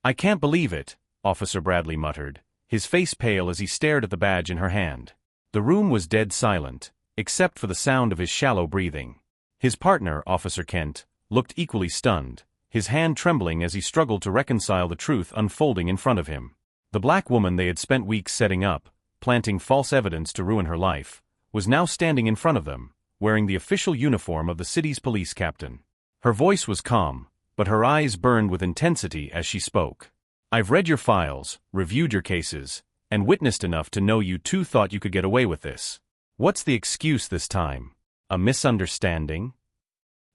"I can't believe it," Officer Bradley muttered, his face pale as he stared at the badge in her hand. The room was dead silent, except for the sound of his shallow breathing. His partner, Officer Kent, looked equally stunned, his hand trembling as he struggled to reconcile the truth unfolding in front of him. The black woman they had spent weeks setting up, planting false evidence to ruin her life, was now standing in front of them, wearing the official uniform of the city's police captain. Her voice was calm, but her eyes burned with intensity as she spoke. "I've read your files, reviewed your cases, and witnessed enough to know you two thought you could get away with this. What's the excuse this time? A misunderstanding?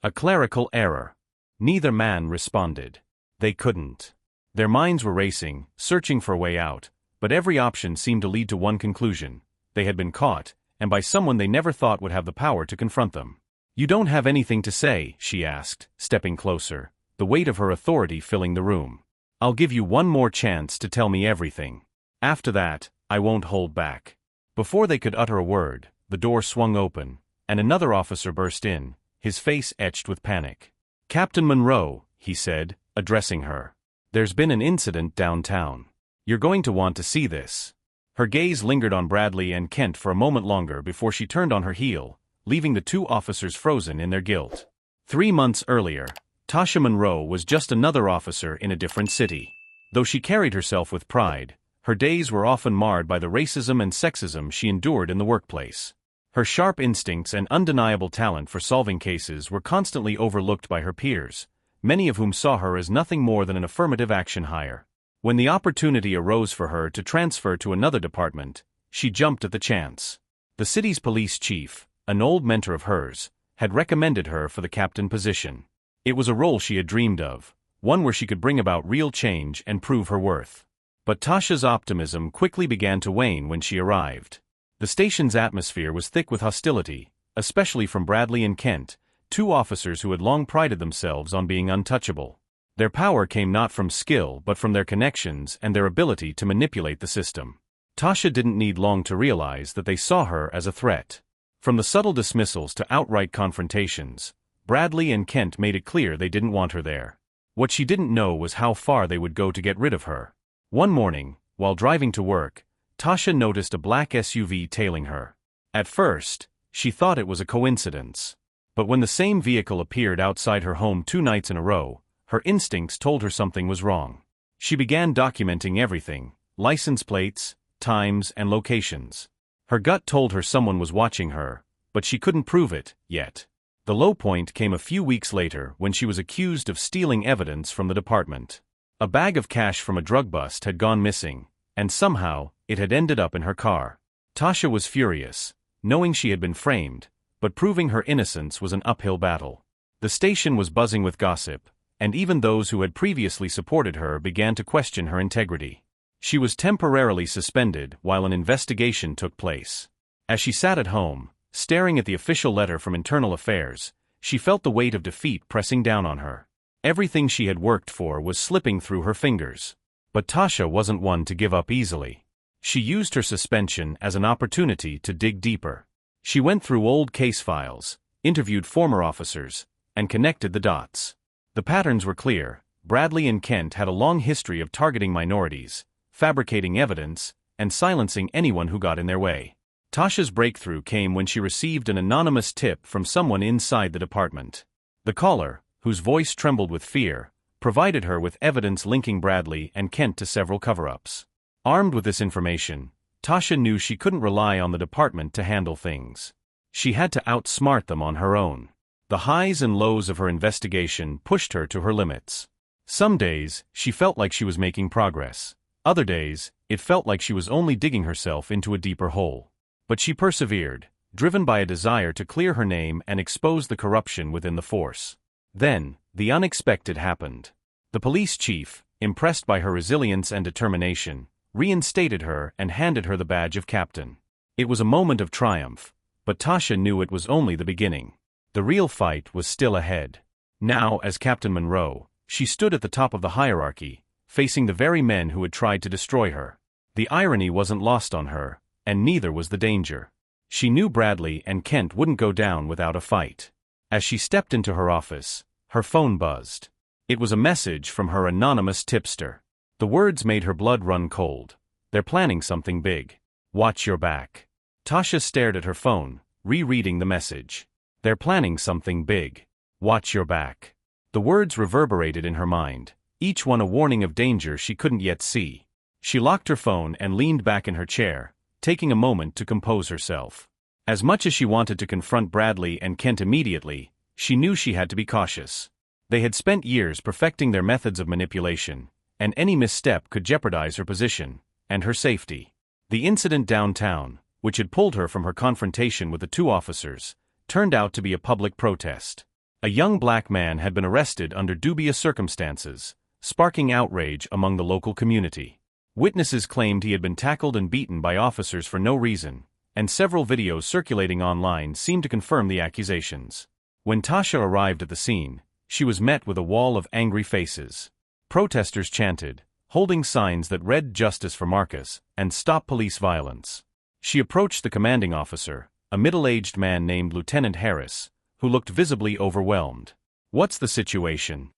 A clerical error?" Neither man responded. They couldn't. Their minds were racing, searching for a way out, but every option seemed to lead to one conclusion: they had been caught, and by someone they never thought would have the power to confront them. "You don't have anything to say?" she asked, stepping closer, the weight of her authority filling the room. "I'll give you one more chance to tell me everything. After that, I won't hold back." Before they could utter a word, the door swung open, and another officer burst in, his face etched with panic. "Captain Monroe," he said, addressing her. "There's been an incident downtown. You're going to want to see this." Her gaze lingered on Bradley and Kent for a moment longer before she turned on her heel, leaving the two officers frozen in their guilt. 3 months earlier, Tasha Monroe was just another officer in a different city. Though she carried herself with pride, her days were often marred by the racism and sexism she endured in the workplace. Her sharp instincts and undeniable talent for solving cases were constantly overlooked by her peers, many of whom saw her as nothing more than an affirmative action hire. When the opportunity arose for her to transfer to another department, she jumped at the chance. The city's police chief, an old mentor of hers, had recommended her for the captain position. It was a role she had dreamed of, one where she could bring about real change and prove her worth. But Tasha's optimism quickly began to wane when she arrived. The station's atmosphere was thick with hostility, especially from Bradley and Kent, two officers who had long prided themselves on being untouchable. Their power came not from skill but from their connections and their ability to manipulate the system. Tasha didn't need long to realize that they saw her as a threat. From the subtle dismissals to outright confrontations, Bradley and Kent made it clear they didn't want her there. What she didn't know was how far they would go to get rid of her. One morning, while driving to work, Tasha noticed a black SUV tailing her. At first, she thought it was a coincidence. But when the same vehicle appeared outside her home 2 nights in a row, her instincts told her something was wrong. She began documenting everything: license plates, times, and locations. Her gut told her someone was watching her, but she couldn't prove it, yet. The low point came a few weeks later when she was accused of stealing evidence from the department. A bag of cash from a drug bust had gone missing, and somehow, it had ended up in her car. Tasha was furious, knowing she had been framed, but proving her innocence was an uphill battle. The station was buzzing with gossip, and even those who had previously supported her began to question her integrity. She was temporarily suspended while an investigation took place. As she sat at home, staring at the official letter from Internal Affairs, she felt the weight of defeat pressing down on her. Everything she had worked for was slipping through her fingers. But Tasha wasn't one to give up easily. She used her suspension as an opportunity to dig deeper. She went through old case files, interviewed former officers, and connected the dots. The patterns were clear. Bradley and Kent had a long history of targeting minorities, fabricating evidence, and silencing anyone who got in their way. Tasha's breakthrough came when she received an anonymous tip from someone inside the department. The caller, whose voice trembled with fear, provided her with evidence linking Bradley and Kent to several cover-ups. Armed with this information, Tasha knew she couldn't rely on the department to handle things. She had to outsmart them on her own. The highs and lows of her investigation pushed her to her limits. Some days, she felt like she was making progress. Other days, it felt like she was only digging herself into a deeper hole. But she persevered, driven by a desire to clear her name and expose the corruption within the force. Then, the unexpected happened. The police chief, impressed by her resilience and determination, reinstated her and handed her the badge of captain. It was a moment of triumph, but Tasha knew it was only the beginning. The real fight was still ahead. Now, as Captain Monroe, she stood at the top of the hierarchy, facing the very men who had tried to destroy her. The irony wasn't lost on her, and neither was the danger. She knew Bradley and Kent wouldn't go down without a fight. As she stepped into her office, her phone buzzed. It was a message from her anonymous tipster. The words made her blood run cold. They're planning something big. Watch your back. Tasha stared at her phone, rereading the message. They're planning something big. Watch your back. The words reverberated in her mind, each one a warning of danger she couldn't yet see. She locked her phone and leaned back in her chair, taking a moment to compose herself. As much as she wanted to confront Bradley and Kent immediately, she knew she had to be cautious. They had spent years perfecting their methods of manipulation, and any misstep could jeopardize her position and her safety. The incident downtown, which had pulled her from her confrontation with the two officers, turned out to be a public protest. A young black man had been arrested under dubious circumstances, sparking outrage among the local community. Witnesses claimed he had been tackled and beaten by officers for no reason, and several videos circulating online seemed to confirm the accusations. When Tasha arrived at the scene, she was met with a wall of angry faces. Protesters chanted, holding signs that read "Justice for Marcus" and "Stop Police Violence." She approached the commanding officer, a middle-aged man named Lieutenant Harris, who looked visibly overwhelmed. "What's the situation?"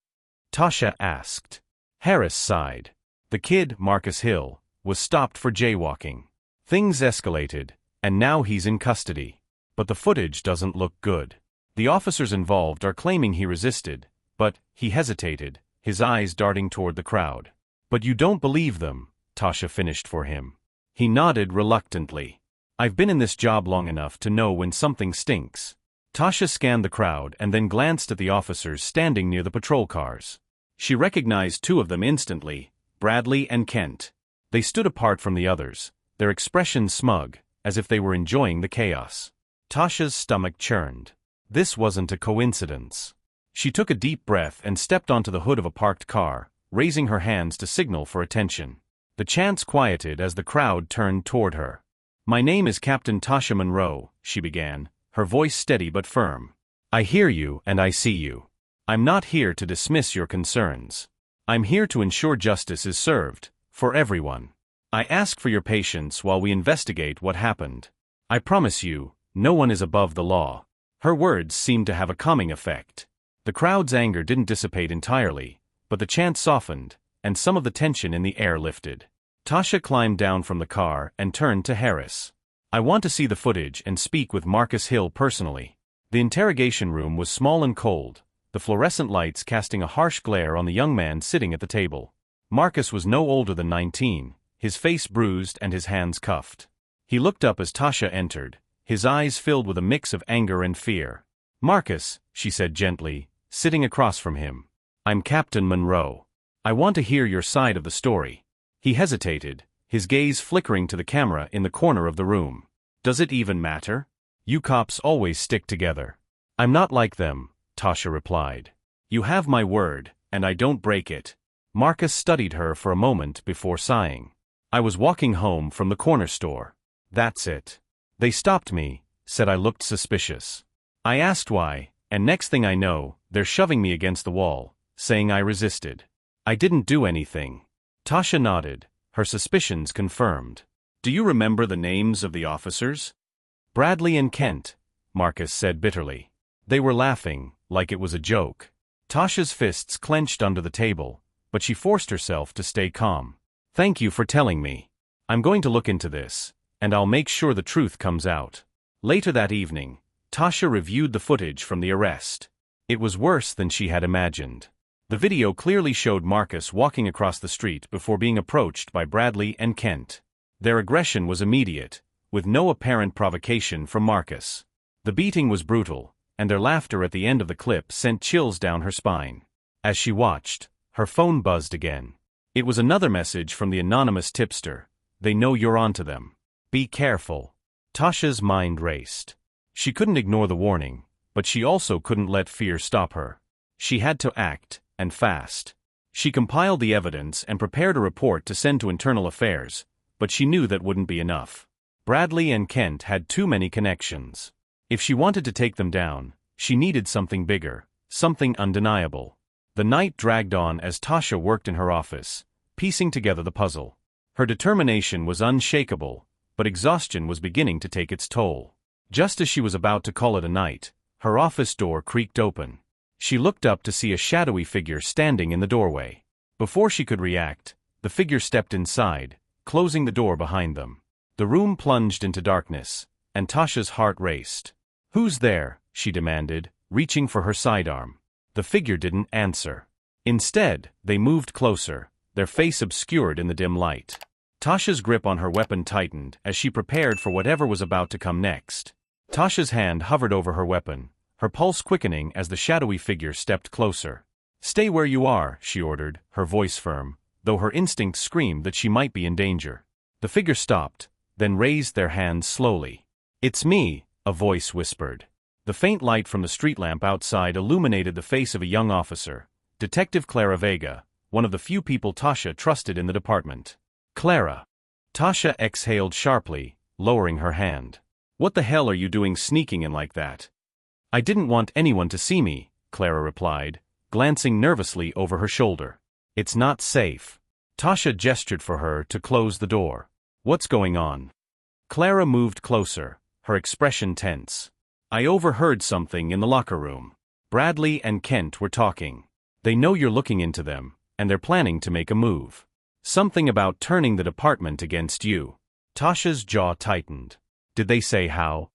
Tasha asked. Harris sighed. The kid, Marcus Hill, was stopped for jaywalking. Things escalated, and now he's in custody. But the footage doesn't look good. The officers involved are claiming he resisted, but he hesitated, his eyes darting toward the crowd. "But you don't believe them," Tasha finished for him. He nodded reluctantly. "I've been in this job long enough to know when something stinks." Tasha scanned the crowd and then glanced at the officers standing near the patrol cars. She recognized two of them instantly, Bradley and Kent. They stood apart from the others, their expressions smug, as if they were enjoying the chaos. Tasha's stomach churned. This wasn't a coincidence. She took a deep breath and stepped onto the hood of a parked car, raising her hands to signal for attention. The chants quieted as the crowd turned toward her. "My name is Captain Tasha Monroe," she began, her voice steady but firm. "I hear you and I see you. I'm not here to dismiss your concerns. I'm here to ensure justice is served, for everyone. I ask for your patience while we investigate what happened. I promise you, no one is above the law." Her words seemed to have a calming effect. The crowd's anger didn't dissipate entirely, but the chant softened, and some of the tension in the air lifted. Tasha climbed down from the car and turned to Harris. "I want to see the footage and speak with Marcus Hill personally." The interrogation room was small and cold, the fluorescent lights casting a harsh glare on the young man sitting at the table. Marcus was no older than 19, his face bruised and his hands cuffed. He looked up as Tasha entered, his eyes filled with a mix of anger and fear. "Marcus," she said gently, sitting across from him. "I'm Captain Monroe. I want to hear your side of the story." He hesitated, his gaze flickering to the camera in the corner of the room. "Does it even matter? You cops always stick together." "I'm not like them," Tasha replied. "You have my word, and I don't break it." Marcus studied her for a moment before sighing. "I was walking home from the corner store. That's it. They stopped me, said I looked suspicious. I asked why, and next thing I know, they're shoving me against the wall, saying I resisted. I didn't do anything." Tasha nodded, her suspicions confirmed. "Do you remember the names of the officers?" "Bradley and Kent," Marcus said bitterly. They were laughing, like it was a joke. Tasha's fists clenched under the table, but she forced herself to stay calm. "Thank you for telling me. I'm going to look into this, and I'll make sure the truth comes out." Later that evening, Tasha reviewed the footage from the arrest. It was worse than she had imagined. The video clearly showed Marcus walking across the street before being approached by Bradley and Kent. Their aggression was immediate, with no apparent provocation from Marcus. The beating was brutal, and their laughter at the end of the clip sent chills down her spine. As she watched, her phone buzzed again. It was another message from the anonymous tipster. "They know you're onto them. Be careful." Tasha's mind raced. She couldn't ignore the warning, but she also couldn't let fear stop her. She had to act, and fast. She compiled the evidence and prepared a report to send to Internal Affairs, but she knew that wouldn't be enough. Bradley and Kent had too many connections. If she wanted to take them down, she needed something bigger, something undeniable. The night dragged on as Tasha worked in her office, piecing together the puzzle. Her determination was unshakable, but exhaustion was beginning to take its toll. Just as she was about to call it a night, her office door creaked open. She looked up to see a shadowy figure standing in the doorway. Before she could react, The figure stepped inside, closing the door behind them. The room plunged into darkness, and Tasha's heart raced. "Who's there?" she demanded, reaching for her sidearm. The figure didn't answer. Instead, they moved closer, their face obscured in the dim light. Tasha's grip on her weapon tightened as she prepared for whatever was about to come next. Tasha's hand hovered over her weapon, her pulse quickening as the shadowy figure stepped closer. "Stay where you are," she ordered, her voice firm, though her instinct screamed that she might be in danger. The figure stopped, then raised their hands slowly. "It's me," a voice whispered. The faint light from the street lamp outside illuminated the face of a young officer, Detective Clara Vega, one of the few people Tasha trusted in the department. "Clara." Tasha exhaled sharply, lowering her hand. "What the hell are you doing sneaking in like that?" "I didn't want anyone to see me," Clara replied, glancing nervously over her shoulder. "It's not safe." Tasha gestured for her to close the door. "What's going on?" Clara moved closer, her expression tense. "I overheard something in the locker room. Bradley and Kent were talking. They know you're looking into them, and they're planning to make a move. Something about turning the department against you." Tasha's jaw tightened. "Did they say how?"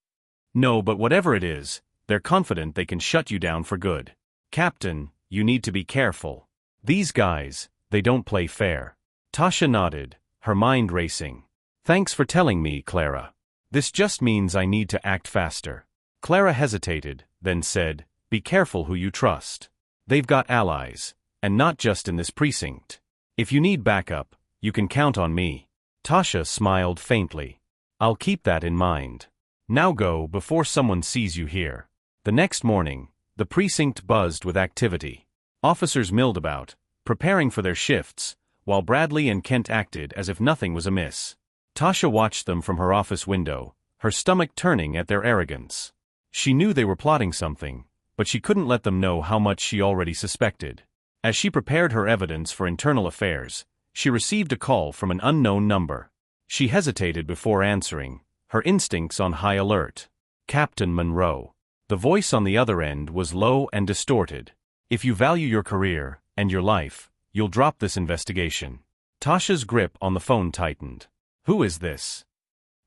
"No, but whatever it is, they're confident they can shut you down for good. Captain, you need to be careful. These guys, they don't play fair." Tasha nodded, her mind racing. "Thanks for telling me, Clara. This just means I need to act faster." Clara hesitated, then said, "Be careful who you trust. They've got allies, and not just in this precinct. If you need backup, you can count on me." Tasha smiled faintly. "I'll keep that in mind. Now go before someone sees you here." The next morning, the precinct buzzed with activity. Officers milled about, preparing for their shifts, while Bradley and Kent acted as if nothing was amiss. Tasha watched them from her office window, her stomach turning at their arrogance. She knew they were plotting something, but she couldn't let them know how much she already suspected. As she prepared her evidence for internal affairs, she received a call from an unknown number. She hesitated before answering, her instincts on high alert. "Captain Monroe." The voice on the other end was low and distorted. "If you value your career and your life, you'll drop this investigation." Tasha's grip on the phone tightened. "Who is this?"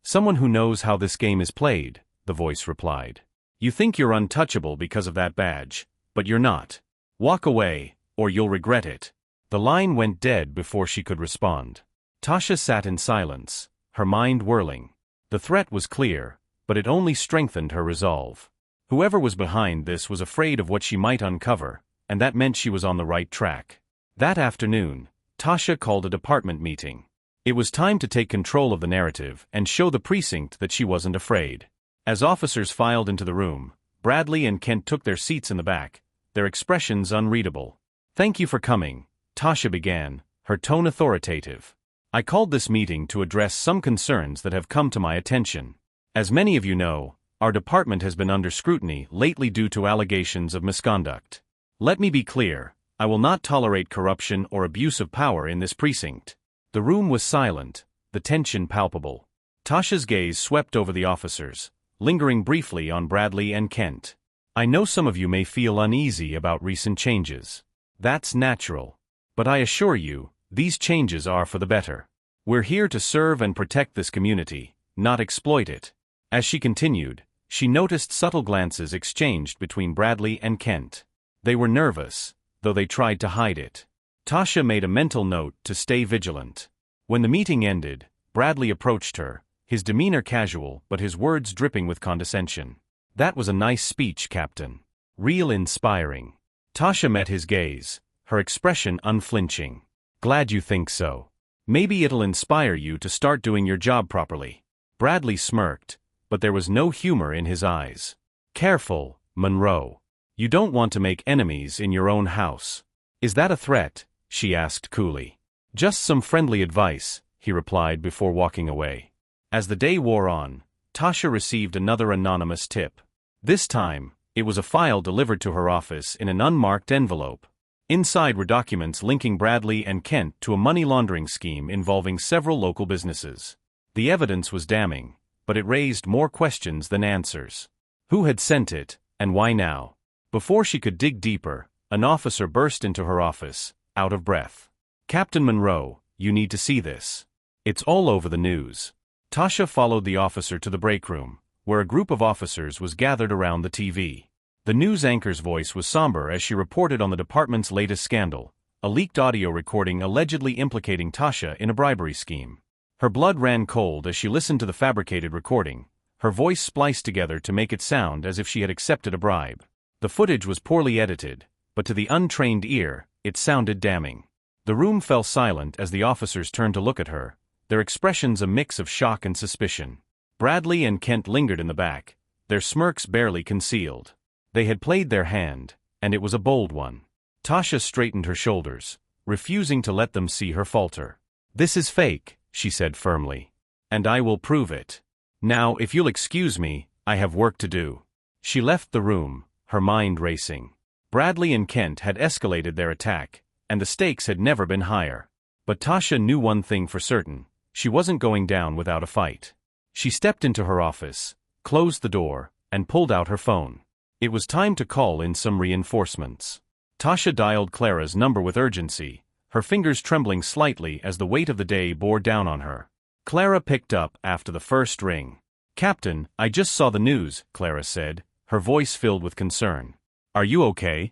"Someone who knows how this game is played," the voice replied. "You think you're untouchable because of that badge, but you're not. Walk away, or you'll regret it." The line went dead before she could respond. Tasha sat in silence, her mind whirling. The threat was clear, but it only strengthened her resolve. Whoever was behind this was afraid of what she might uncover, and that meant she was on the right track. That afternoon, Tasha called a department meeting. It was time to take control of the narrative and show the precinct that she wasn't afraid. As officers filed into the room, Bradley and Kent took their seats in the back, their expressions unreadable. "Thank you for coming," Tasha began, her tone authoritative. "I called this meeting to address some concerns that have come to my attention. As many of you know, our department has been under scrutiny lately due to allegations of misconduct. Let me be clear, I will not tolerate corruption or abuse of power in this precinct." The room was silent, the tension palpable. Tasha's gaze swept over the officers, lingering briefly on Bradley and Kent. "I know some of you may feel uneasy about recent changes. That's natural. But I assure you, these changes are for the better. We're here to serve and protect this community, not exploit it." As she continued, she noticed subtle glances exchanged between Bradley and Kent. They were nervous, though they tried to hide it. Tasha made a mental note to stay vigilant. When the meeting ended, Bradley approached her, his demeanor casual but his words dripping with condescension. "That was a nice speech, Captain. Real inspiring." Tasha met his gaze, her expression unflinching. "Glad you think so. Maybe it'll inspire you to start doing your job properly." Bradley smirked, but there was no humor in his eyes. "Careful, Monroe. You don't want to make enemies in your own house." "Is that a threat?" she asked coolly. "Just some friendly advice," he replied before walking away. As the day wore on, Tasha received another anonymous tip. This time, it was a file delivered to her office in an unmarked envelope. Inside were documents linking Bradley and Kent to a money laundering scheme involving several local businesses. The evidence was damning, but it raised more questions than answers. Who had sent it, and why now? Before she could dig deeper, an officer burst into her office, out of breath. "Captain Monroe, you need to see this. It's all over the news. Tasha followed the officer to the break room, where a group of officers was gathered around the TV. The news anchor's voice was somber as she reported on the department's latest scandal, a leaked audio recording allegedly implicating Tasha in a bribery scheme. Her blood ran cold as she listened to the fabricated recording, her voice spliced together to make it sound as if she had accepted a bribe. The footage was poorly edited, but to the untrained ear, it sounded damning. The room fell silent as the officers turned to look at her, their expressions a mix of shock and suspicion. Bradley and Kent lingered in the back, their smirks barely concealed. They had played their hand, and it was a bold one. Tasha straightened her shoulders, refusing to let them see her falter. "This is fake," she said firmly. "And I will prove it. Now, if you'll excuse me, I have work to do." She left the room, her mind racing. Bradley and Kent had escalated their attack, and the stakes had never been higher. But Tasha knew one thing for certain: she wasn't going down without a fight. She stepped into her office, closed the door, and pulled out her phone. It was time to call in some reinforcements. Tasha dialed Clara's number with urgency, her fingers trembling slightly as the weight of the day bore down on her. Clara picked up after the first ring. "Captain, I just saw the news," Clara said, her voice filled with concern. "Are you okay?"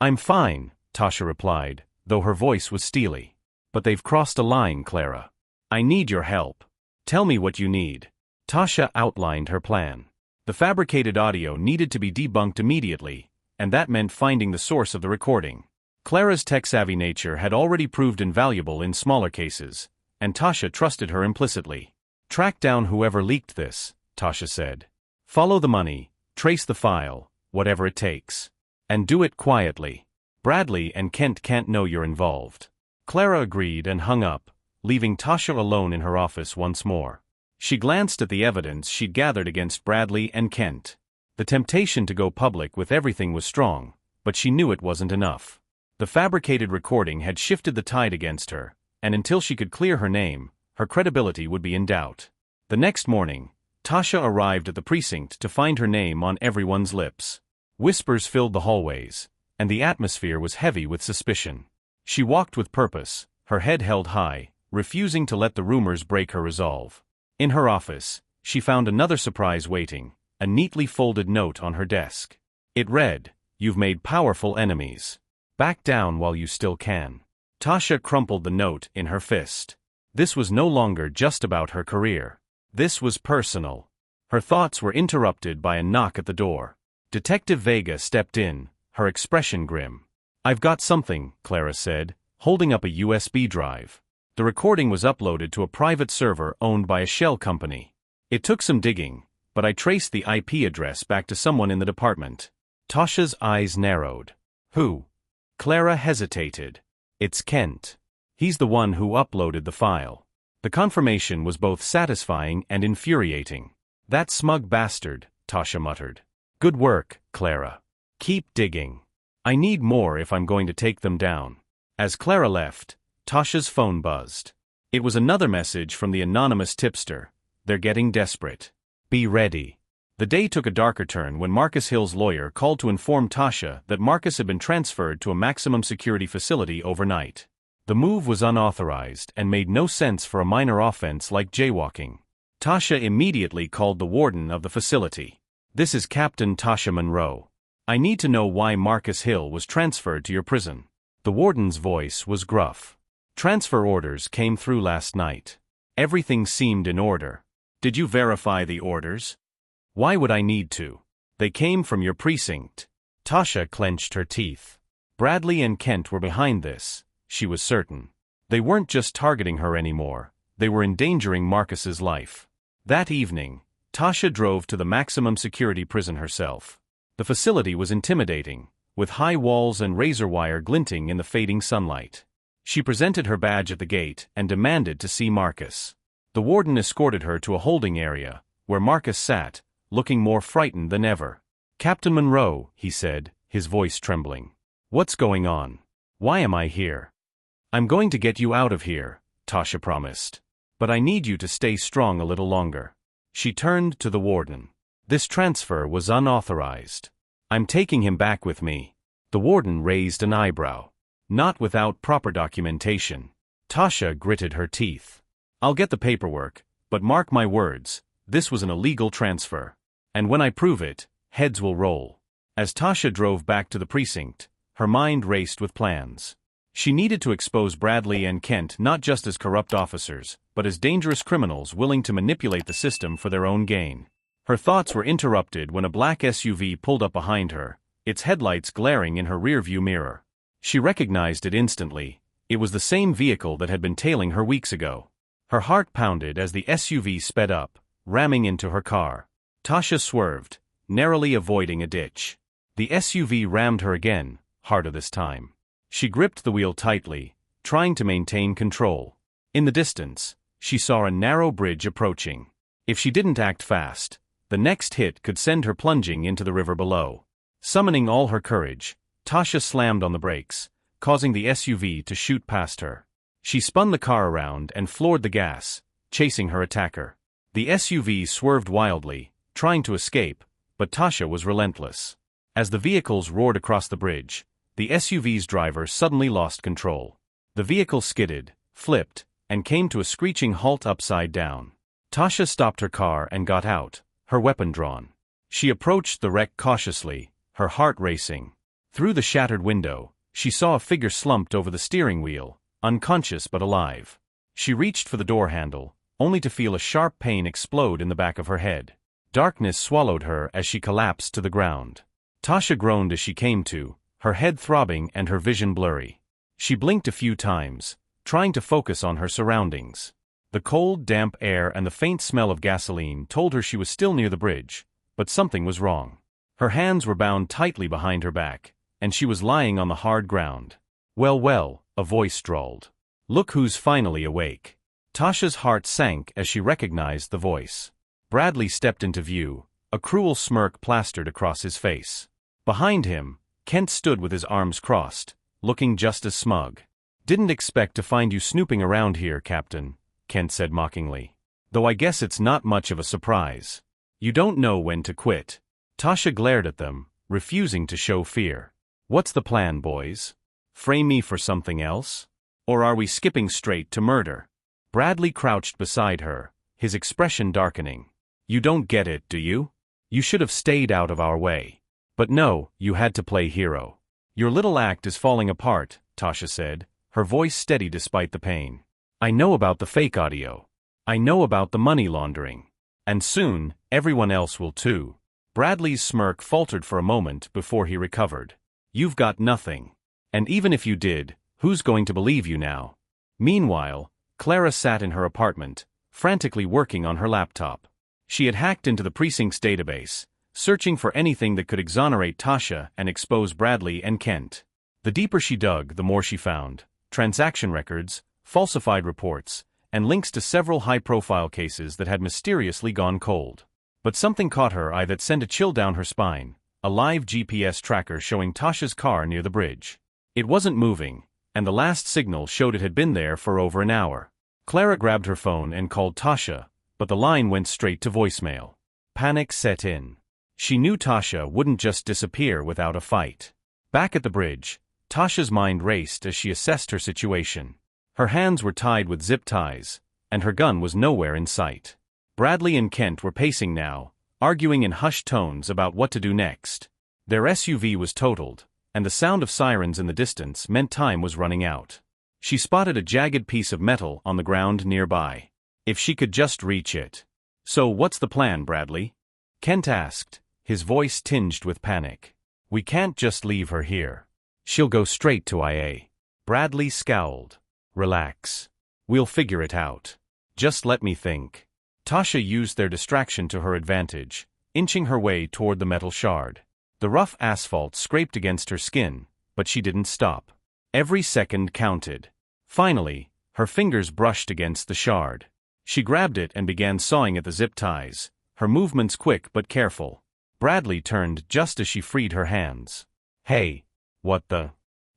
"I'm fine," Tasha replied, though her voice was steely. "But they've crossed a line, Clara. I need your help. Tell me what you need." Tasha outlined her plan. The fabricated audio needed to be debunked immediately, and that meant finding the source of the recording. Clara's tech-savvy nature had already proved invaluable in smaller cases, and Tasha trusted her implicitly. "Track down whoever leaked this," Tasha said. "Follow the money, trace the file, whatever it takes. And do it quietly. Bradley and Kent can't know you're involved." Clara agreed and hung up, leaving Tasha alone in her office once more. She glanced at the evidence she'd gathered against Bradley and Kent. The temptation to go public with everything was strong, but she knew it wasn't enough. The fabricated recording had shifted the tide against her, and until she could clear her name, her credibility would be in doubt. The next morning, Tasha arrived at the precinct to find her name on everyone's lips. Whispers filled the hallways, and the atmosphere was heavy with suspicion. She walked with purpose, her head held high, refusing to let the rumors break her resolve. In her office, she found another surprise waiting, a neatly folded note on her desk. It read, "You've made powerful enemies. Back down while you still can." Tasha crumpled the note in her fist. This was no longer just about her career. This was personal. Her thoughts were interrupted by a knock at the door. Detective Vega stepped in, her expression grim. "I've got something," Clara said, holding up a USB drive. The recording was uploaded to a private server owned by a shell company. "It took some digging, but I traced the IP address back to someone in the department." Tasha's eyes narrowed. "Who?" Clara hesitated. "It's Kent. He's the one who uploaded the file." The confirmation was both satisfying and infuriating. "That smug bastard," Tasha muttered. "Good work, Clara. Keep digging. I need more if I'm going to take them down." As Clara left, Tasha's phone buzzed. It was another message from the anonymous tipster. "They're getting desperate. Be ready." The day took a darker turn when Marcus Hill's lawyer called to inform Tasha that Marcus had been transferred to a maximum security facility overnight. The move was unauthorized and made no sense for a minor offense like jaywalking. Tasha immediately called the warden of the facility. "This is Captain Tasha Monroe. I need to know why Marcus Hill was transferred to your prison." The warden's voice was gruff. "Transfer orders came through last night. Everything seemed in order." "Did you verify the orders?" "Why would I need to? They came from your precinct." Tasha clenched her teeth. Bradley and Kent were behind this, she was certain. They weren't just targeting her anymore, they were endangering Marcus's life. That evening, Tasha drove to the maximum security prison herself. The facility was intimidating, with high walls and razor wire glinting in the fading sunlight. She presented her badge at the gate and demanded to see Marcus. The warden escorted her to a holding area, where Marcus sat, looking more frightened than ever. "Captain Monroe," he said, his voice trembling. "What's going on? Why am I here?" "I'm going to get you out of here," Tasha promised. "But I need you to stay strong a little longer." She turned to the warden. "This transfer was unauthorized. I'm taking him back with me." The warden raised an eyebrow. "Not without proper documentation." Tasha gritted her teeth. I'll get the paperwork, but mark my words, this was an illegal transfer. And when I prove it, heads will roll. As Tasha drove back to the precinct, her mind raced with plans. She needed to expose Bradley and Kent not just as corrupt officers, but as dangerous criminals willing to manipulate the system for their own gain. Her thoughts were interrupted when a black SUV pulled up behind her, its headlights glaring in her rearview mirror. She recognized it instantly. It was the same vehicle that had been tailing her weeks ago. Her heart pounded as the SUV sped up, ramming into her car. Tasha swerved, narrowly avoiding a ditch. The SUV rammed her again, harder this time. She gripped the wheel tightly, trying to maintain control. In the distance, she saw a narrow bridge approaching. If she didn't act fast, the next hit could send her plunging into the river below. Summoning all her courage, Tasha slammed on the brakes, causing the SUV to shoot past her. She spun the car around and floored the gas, chasing her attacker. The SUV swerved wildly, trying to escape, but Tasha was relentless. As the vehicles roared across the bridge, the SUV's driver suddenly lost control. The vehicle skidded, flipped, and came to a screeching halt upside down. Tasha stopped her car and got out, her weapon drawn. She approached the wreck cautiously, her heart racing. Through the shattered window, she saw a figure slumped over the steering wheel, unconscious but alive. She reached for the door handle, only to feel a sharp pain explode in the back of her head. Darkness swallowed her as she collapsed to the ground. Tasha groaned as she came to, her head throbbing and her vision blurry. She blinked a few times, trying to focus on her surroundings. The cold, damp air and the faint smell of gasoline told her she was still near the bridge, but something was wrong. Her hands were bound tightly behind her back, and she was lying on the hard ground. Well, well, a voice drawled. Look who's finally awake. Tasha's heart sank as she recognized the voice. Bradley stepped into view, a cruel smirk plastered across his face. Behind him, Kent stood with his arms crossed, looking just as smug. Didn't expect to find you snooping around here, Captain, Kent said mockingly. Though I guess it's not much of a surprise. You don't know when to quit. Tasha glared at them, refusing to show fear. What's the plan, boys? Frame me for something else? Or are we skipping straight to murder? Bradley crouched beside her, his expression darkening. You don't get it, do you? You should have stayed out of our way. But no, you had to play hero. Your little act is falling apart, Tasha said, her voice steady despite the pain. I know about the fake audio. I know about the money laundering. And soon, everyone else will too. Bradley's smirk faltered for a moment before he recovered. You've got nothing. And even if you did, who's going to believe you now? Meanwhile, Clara sat in her apartment, frantically working on her laptop. She had hacked into the precinct's database, searching for anything that could exonerate Tasha and expose Bradley and Kent. The deeper she dug, the more she found. Transaction records, falsified reports, and links to several high-profile cases that had mysteriously gone cold. But something caught her eye that sent a chill down her spine, a live GPS tracker showing Tasha's car near the bridge. It wasn't moving, and the last signal showed it had been there for over an hour. Clara grabbed her phone and called Tasha, but the line went straight to voicemail. Panic set in. She knew Tasha wouldn't just disappear without a fight. Back at the bridge, Tasha's mind raced as she assessed her situation. Her hands were tied with zip ties, and her gun was nowhere in sight. Bradley and Kent were pacing now, arguing in hushed tones about what to do next. Their SUV was totaled, and the sound of sirens in the distance meant time was running out. She spotted a jagged piece of metal on the ground nearby. If she could just reach it. So what's the plan, Bradley? Kent asked, his voice tinged with panic. We can't just leave her here. She'll go straight to IA. Bradley scowled. Relax. We'll figure it out. Just let me think. Tasha used their distraction to her advantage, inching her way toward the metal shard. The rough asphalt scraped against her skin, but she didn't stop. Every second counted. Finally, her fingers brushed against the shard. She grabbed it and began sawing at the zip ties, her movements quick but careful. Bradley turned just as she freed her hands. Hey, what the?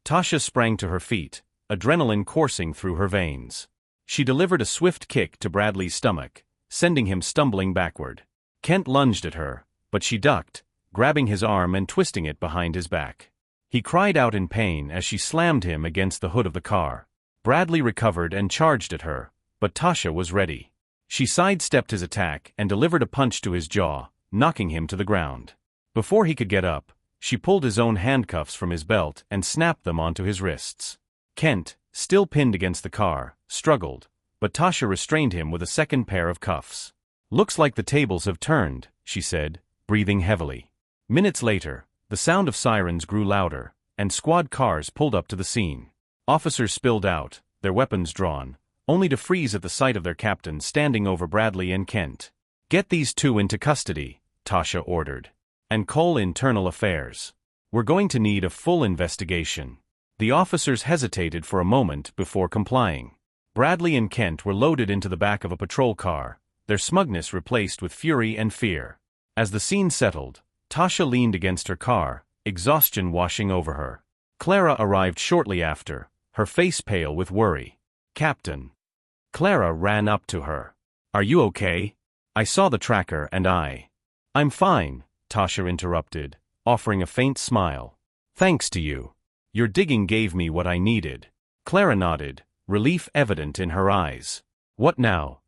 Tasha sprang to her feet, adrenaline coursing through her veins. She delivered a swift kick to Bradley's stomach, sending him stumbling backward. Kent lunged at her, but she ducked, grabbing his arm and twisting it behind his back. He cried out in pain as she slammed him against the hood of the car. Bradley recovered and charged at her, but Tasha was ready. She sidestepped his attack and delivered a punch to his jaw, knocking him to the ground. Before he could get up, she pulled his own handcuffs from his belt and snapped them onto his wrists. Kent, still pinned against the car, struggled, but Tasha restrained him with a second pair of cuffs. "Looks like the tables have turned," she said, breathing heavily. Minutes later, the sound of sirens grew louder, and squad cars pulled up to the scene. Officers spilled out, their weapons drawn, only to freeze at the sight of their captain standing over Bradley and Kent. "Get these two into custody," Tasha ordered. "And call Internal Affairs. We're going to need a full investigation." The officers hesitated for a moment before complying. Bradley and Kent were loaded into the back of a patrol car, their smugness replaced with fury and fear. As the scene settled, Tasha leaned against her car, exhaustion washing over her. Clara arrived shortly after, her face pale with worry. "Captain." Clara ran up to her. "Are you okay? I saw the tracker and I'm fine," Tasha interrupted, offering a faint smile. "Thanks to you. Your digging gave me what I needed." Clara nodded, relief evident in her eyes. "What now?"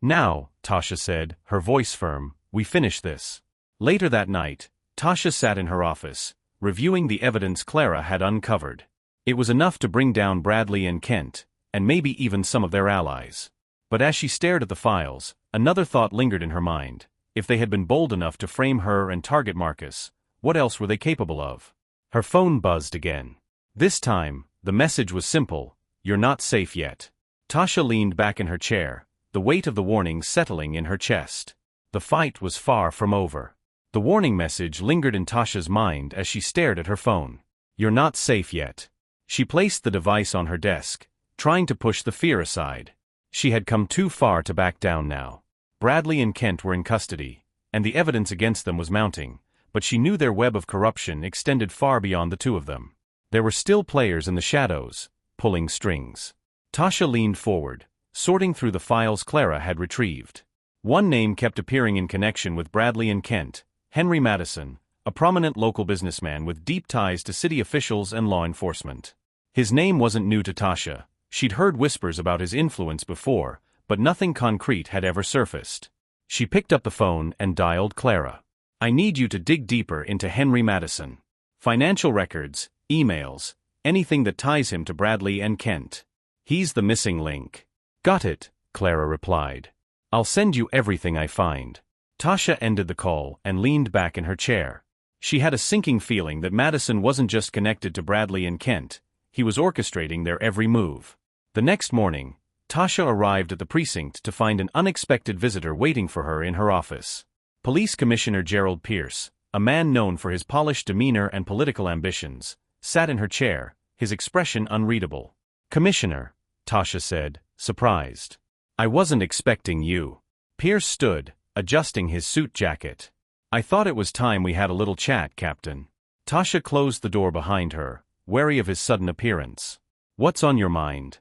"Now," Tasha said, her voice firm, "we finish this." Later that night, Tasha sat in her office, reviewing the evidence Clara had uncovered. It was enough to bring down Bradley and Kent, and maybe even some of their allies. But as she stared at the files, another thought lingered in her mind. If they had been bold enough to frame her and target Marcus, what else were they capable of? Her phone buzzed again. This time, the message was simple: "You're not safe yet." Tasha leaned back in her chair, the weight of the warning settling in her chest. The fight was far from over. The warning message lingered in Tasha's mind as she stared at her phone. "You're not safe yet." She placed the device on her desk, trying to push the fear aside. She had come too far to back down now. Bradley and Kent were in custody, and the evidence against them was mounting, but she knew their web of corruption extended far beyond the two of them. There were still players in the shadows, pulling strings. Tasha leaned forward, sorting through the files Clara had retrieved. One name kept appearing in connection with Bradley and Kent: Henry Madison, a prominent local businessman with deep ties to city officials and law enforcement. His name wasn't new to Tasha. She'd heard whispers about his influence before, but nothing concrete had ever surfaced. She picked up the phone and dialed Clara. "I need you to dig deeper into Henry Madison. Financial records, emails, anything that ties him to Bradley and Kent. He's the missing link." "Got it," Clara replied. "I'll send you everything I find." Tasha ended the call and leaned back in her chair. She had a sinking feeling that Madison wasn't just connected to Bradley and Kent, he was orchestrating their every move. The next morning, Tasha arrived at the precinct to find an unexpected visitor waiting for her in her office. Police Commissioner Gerald Pierce, a man known for his polished demeanor and political ambitions, sat in her chair, his expression unreadable. "Commissioner," Tasha said, surprised. "I wasn't expecting you." Pierce stood, adjusting his suit jacket. "I thought it was time we had a little chat, Captain." Tasha closed the door behind her, wary of his sudden appearance. "What's on your mind?"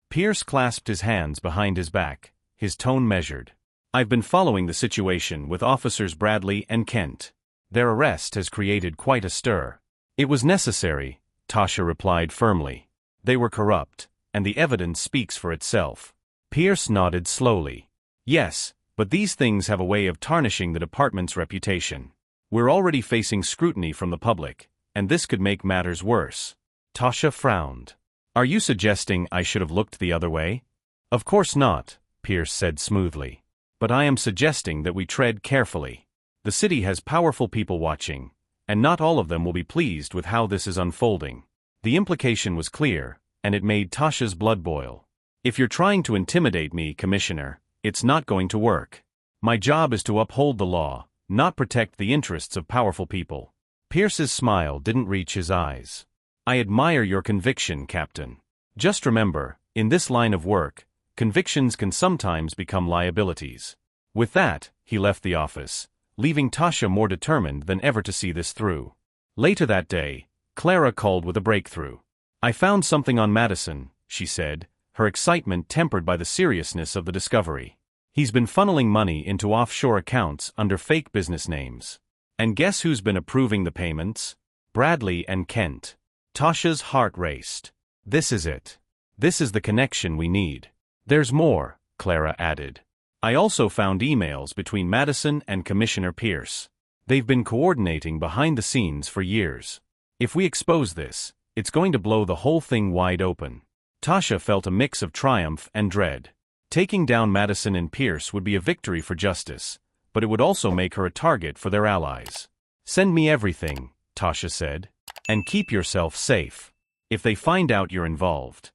Pierce clasped his hands behind his back, his tone measured. "I've been following the situation with Officers Bradley and Kent. Their arrest has created quite a stir." "It was necessary," Tasha replied firmly. "They were corrupt, and the evidence speaks for itself." Pierce nodded slowly. "Yes, but these things have a way of tarnishing the department's reputation. We're already facing scrutiny from the public, and this could make matters worse." Tasha frowned. "Are you suggesting I should have looked the other way?" "Of course not," Pierce said smoothly. "But I am suggesting that we tread carefully. The city has powerful people watching, and not all of them will be pleased with how this is unfolding." The implication was clear, and it made Tasha's blood boil. "If you're trying to intimidate me, Commissioner, it's not going to work. My job is to uphold the law, not protect the interests of powerful people." Pierce's smile didn't reach his eyes. "I admire your conviction, Captain. Just remember, in this line of work, convictions can sometimes become liabilities." With that, he left the office, leaving Tasha more determined than ever to see this through. Later that day, Clara called with a breakthrough. "I found something on Madison," she said, her excitement tempered by the seriousness of the discovery. "He's been funneling money into offshore accounts under fake business names. And guess who's been approving the payments? Bradley and Kent." Tasha's heart raced. This is it. This is the connection we need. There's more, Clara added. I also found emails between Madison and Commissioner Pierce. They've been coordinating behind the scenes for years. If we expose this, it's going to blow the whole thing wide open. Tasha felt a mix of triumph and dread. Taking down Madison and Pierce would be a victory for justice, but it would also make her a target for their allies. Send me everything, Tasha said. And keep yourself safe. If they find out you're involved.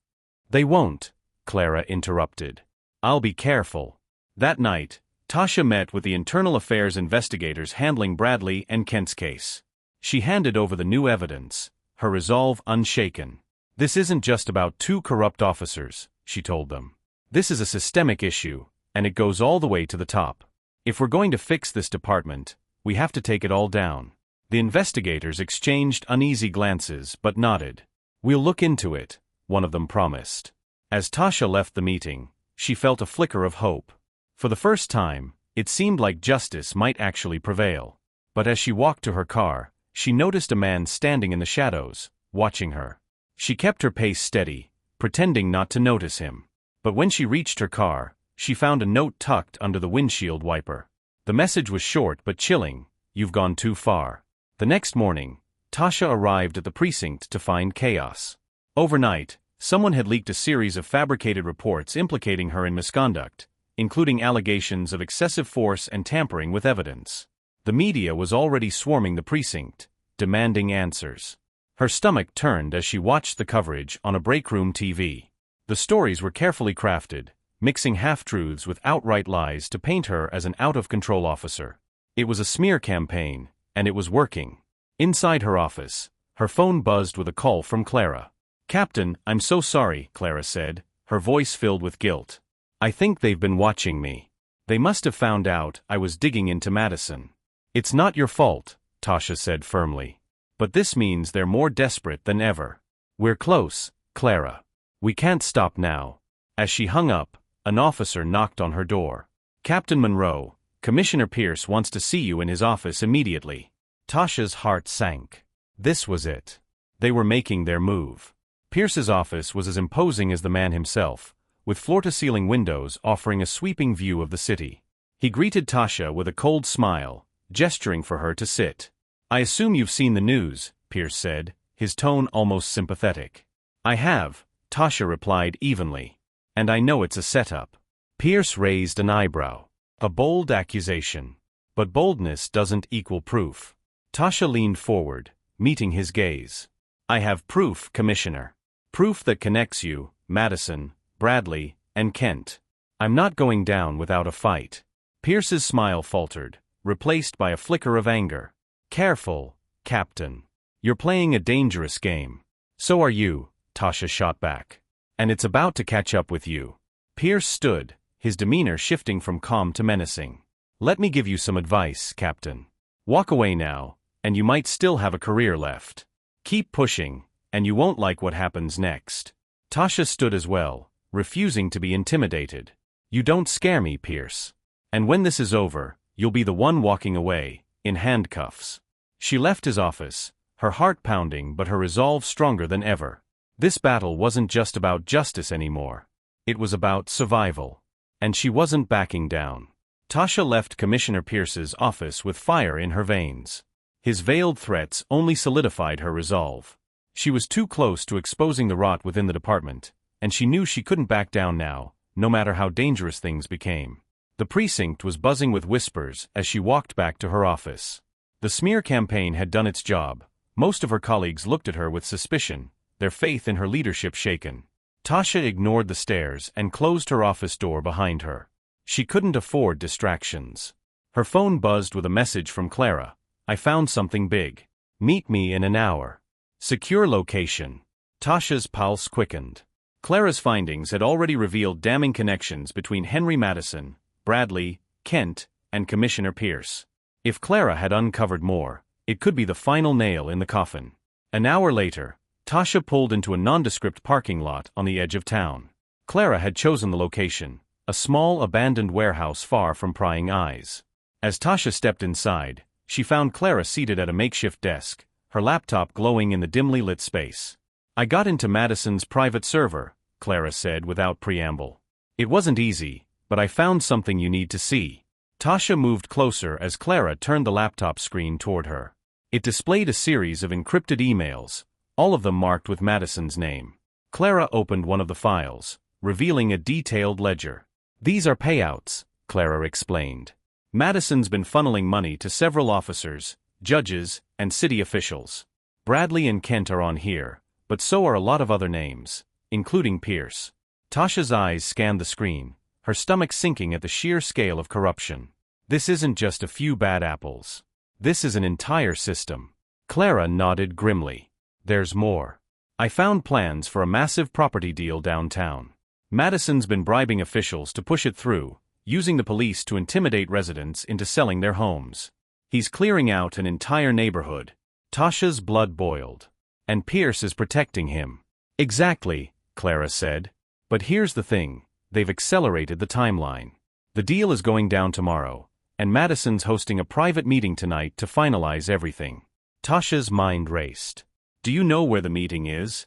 They won't, Clara interrupted. I'll be careful. That night, Tasha met with the internal affairs investigators handling Bradley and Kent's case. She handed over the new evidence, her resolve unshaken. This isn't just about two corrupt officers, she told them. This is a systemic issue, and it goes all the way to the top. If we're going to fix this department, we have to take it all down. The investigators exchanged uneasy glances but nodded. We'll look into it, one of them promised. As Tasha left the meeting, she felt a flicker of hope. For the first time, it seemed like justice might actually prevail. But as she walked to her car, she noticed a man standing in the shadows, watching her. She kept her pace steady, pretending not to notice him. But when she reached her car, she found a note tucked under the windshield wiper. The message was short but chilling. You've gone too far. The next morning, Tasha arrived at the precinct to find chaos. Overnight, someone had leaked a series of fabricated reports implicating her in misconduct, including allegations of excessive force and tampering with evidence. The media was already swarming the precinct, demanding answers. Her stomach turned as she watched the coverage on a breakroom TV. The stories were carefully crafted, mixing half-truths with outright lies to paint her as an out-of-control officer. It was a smear campaign, and it was working. Inside her office, her phone buzzed with a call from Clara. "Captain, I'm so sorry," Clara said, her voice filled with guilt. "I think they've been watching me. They must have found out I was digging into Madison." "It's not your fault," Tasha said firmly. "But this means they're more desperate than ever. We're close, Clara. We can't stop now." As she hung up, an officer knocked on her door. "Captain Monroe, Commissioner Pierce wants to see you in his office immediately." Tasha's heart sank. This was it. They were making their move. Pierce's office was as imposing as the man himself, with floor-to-ceiling windows offering a sweeping view of the city. He greeted Tasha with a cold smile, gesturing for her to sit. "I assume you've seen the news," Pierce said, his tone almost sympathetic. "I have," Tasha replied evenly. "And I know it's a setup." Pierce raised an eyebrow. A bold accusation. But boldness doesn't equal proof. Tasha leaned forward, meeting his gaze. "I have proof, Commissioner. Proof that connects you, Madison, Bradley, and Kent. I'm not going down without a fight." Pierce's smile faltered, replaced by a flicker of anger. "Careful, Captain. You're playing a dangerous game." "So are you," Tasha shot back. "And it's about to catch up with you." Pierce stood, his demeanor shifting from calm to menacing. "Let me give you some advice, Captain. Walk away now, and you might still have a career left. Keep pushing, and you won't like what happens next." Tasha stood as well, refusing to be intimidated. "You don't scare me, Pierce. And when this is over, you'll be the one walking away, in handcuffs." She left his office, her heart pounding but her resolve stronger than ever. This battle wasn't just about justice anymore. It was about survival. And she wasn't backing down. Tasha left Commissioner Pierce's office with fire in her veins. His veiled threats only solidified her resolve. She was too close to exposing the rot within the department, and she knew she couldn't back down now, no matter how dangerous things became. The precinct was buzzing with whispers as she walked back to her office. The smear campaign had done its job. Most of her colleagues looked at her with suspicion, their faith in her leadership shaken. Tasha ignored the stares and closed her office door behind her. She couldn't afford distractions. Her phone buzzed with a message from Clara. "I found something big. Meet me in an hour. Secure location." Tasha's pulse quickened. Clara's findings had already revealed damning connections between Henry Madison, Bradley, Kent, and Commissioner Pierce. If Clara had uncovered more, it could be the final nail in the coffin. An hour later, Tasha pulled into a nondescript parking lot on the edge of town. Clara had chosen the location, a small abandoned warehouse far from prying eyes. As Tasha stepped inside, she found Clara seated at a makeshift desk, her laptop glowing in the dimly lit space. "I got into Madison's private server," Clara said without preamble. It wasn't easy, but I found something you need to see. Tasha moved closer as Clara turned the laptop screen toward her. It displayed a series of encrypted emails, all of them marked with Madison's name. Clara opened one of the files, revealing a detailed ledger. These are payouts, Clara explained. Madison's been funneling money to several officers, judges, and city officials. Bradley and Kent are on here, but so are a lot of other names, including Pierce. Tasha's eyes scanned the screen, her stomach sinking at the sheer scale of corruption. This isn't just a few bad apples. This is an entire system. Clara nodded grimly. There's more. I found plans for a massive property deal downtown. Madison's been bribing officials to push it through, using the police to intimidate residents into selling their homes. He's clearing out an entire neighborhood. Tasha's blood boiled. And Pierce is protecting him. Exactly, Clara said. But here's the thing, they've accelerated the timeline. The deal is going down tomorrow, and Madison's hosting a private meeting tonight to finalize everything. Tasha's mind raced. Do you know where the meeting is?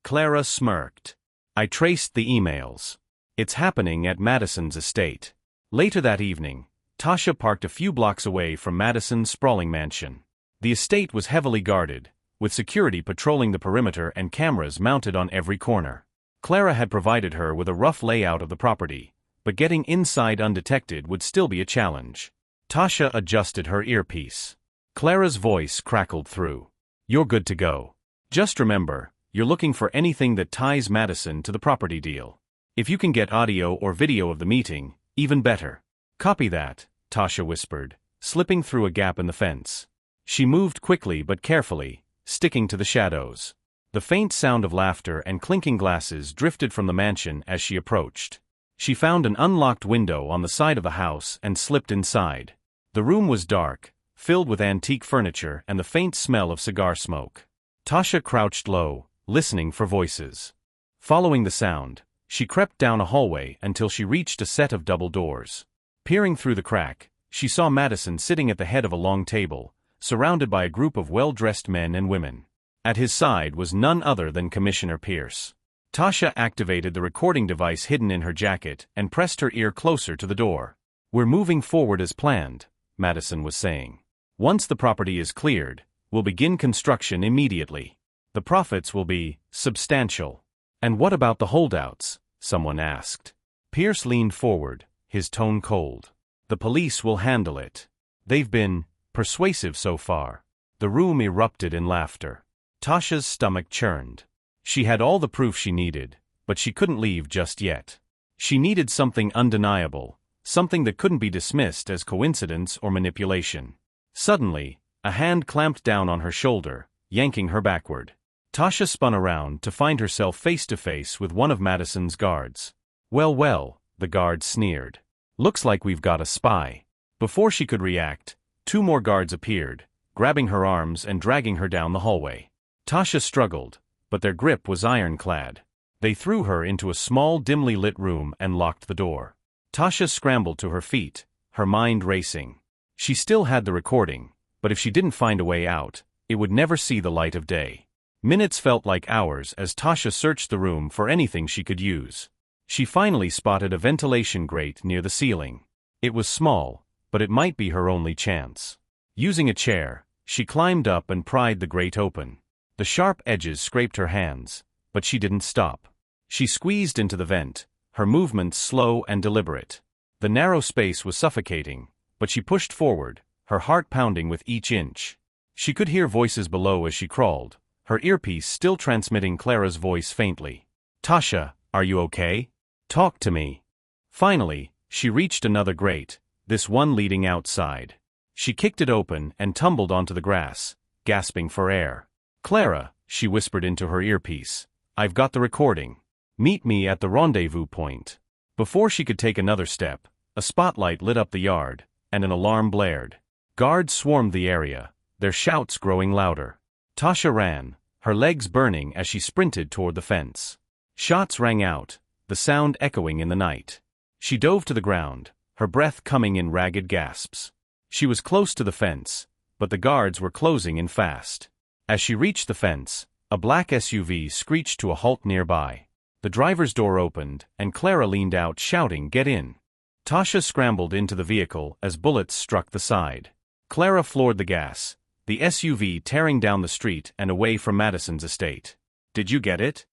Clara smirked. I traced the emails. It's happening at Madison's estate. Later that evening, Tasha parked a few blocks away from Madison's sprawling mansion. The estate was heavily guarded, with security patrolling the perimeter and cameras mounted on every corner. Clara had provided her with a rough layout of the property, but getting inside undetected would still be a challenge. Tasha adjusted her earpiece. Clara's voice crackled through. You're good to go. Just remember, you're looking for anything that ties Madison to the property deal. If you can get audio or video of the meeting, even better. Copy that, Tasha whispered, slipping through a gap in the fence. She moved quickly but carefully, sticking to the shadows. The faint sound of laughter and clinking glasses drifted from the mansion as she approached. She found an unlocked window on the side of the house and slipped inside. The room was dark, filled with antique furniture and the faint smell of cigar smoke. Tasha crouched low, listening for voices. Following the sound, she crept down a hallway until she reached a set of double doors. Peering through the crack, she saw Madison sitting at the head of a long table, surrounded by a group of well-dressed men and women. At his side was none other than Commissioner Pierce. Tasha activated the recording device hidden in her jacket and pressed her ear closer to the door. We're moving forward as planned, Madison was saying. Once the property is cleared, we'll begin construction immediately. The profits will be substantial. And what about the holdouts? Someone asked. Pierce leaned forward, his tone cold. The police will handle it. They've been persuasive so far. The room erupted in laughter. Tasha's stomach churned. She had all the proof she needed, but she couldn't leave just yet. She needed something undeniable, something that couldn't be dismissed as coincidence or manipulation. Suddenly, a hand clamped down on her shoulder, yanking her backward. Tasha spun around to find herself face to face with one of Madison's guards. Well, the guard sneered. Looks like we've got a spy. Before she could react, two more guards appeared, grabbing her arms and dragging her down the hallway. Tasha struggled, but their grip was ironclad. They threw her into a small, dimly lit room and locked the door. Tasha scrambled to her feet, her mind racing. She still had the recording, but if she didn't find a way out, it would never see the light of day. Minutes felt like hours as Tasha searched the room for anything she could use. She finally spotted a ventilation grate near the ceiling. It was small, but it might be her only chance. Using a chair, she climbed up and pried the grate open. The sharp edges scraped her hands, but she didn't stop. She squeezed into the vent, her movements slow and deliberate. The narrow space was suffocating, but she pushed forward, her heart pounding with each inch. She could hear voices below as she crawled, her earpiece still transmitting Clara's voice faintly. Tasha, are you okay? Talk to me. Finally, she reached another grate, this one leading outside. She kicked it open and tumbled onto the grass, gasping for air. Clara, she whispered into her earpiece, I've got the recording. Meet me at the rendezvous point. Before she could take another step, a spotlight lit up the yard, and an alarm blared. Guards swarmed the area, their shouts growing louder. Tasha ran, her legs burning as she sprinted toward the fence. Shots rang out, the sound echoing in the night. She dove to the ground, her breath coming in ragged gasps. She was close to the fence, but the guards were closing in fast. As she reached the fence, a black SUV screeched to a halt nearby. The driver's door opened, and Clara leaned out shouting, "Get in." Tasha scrambled into the vehicle as bullets struck the side. Clara floored the gas, the SUV tearing down the street and away from Madison's estate. "Did you get it?"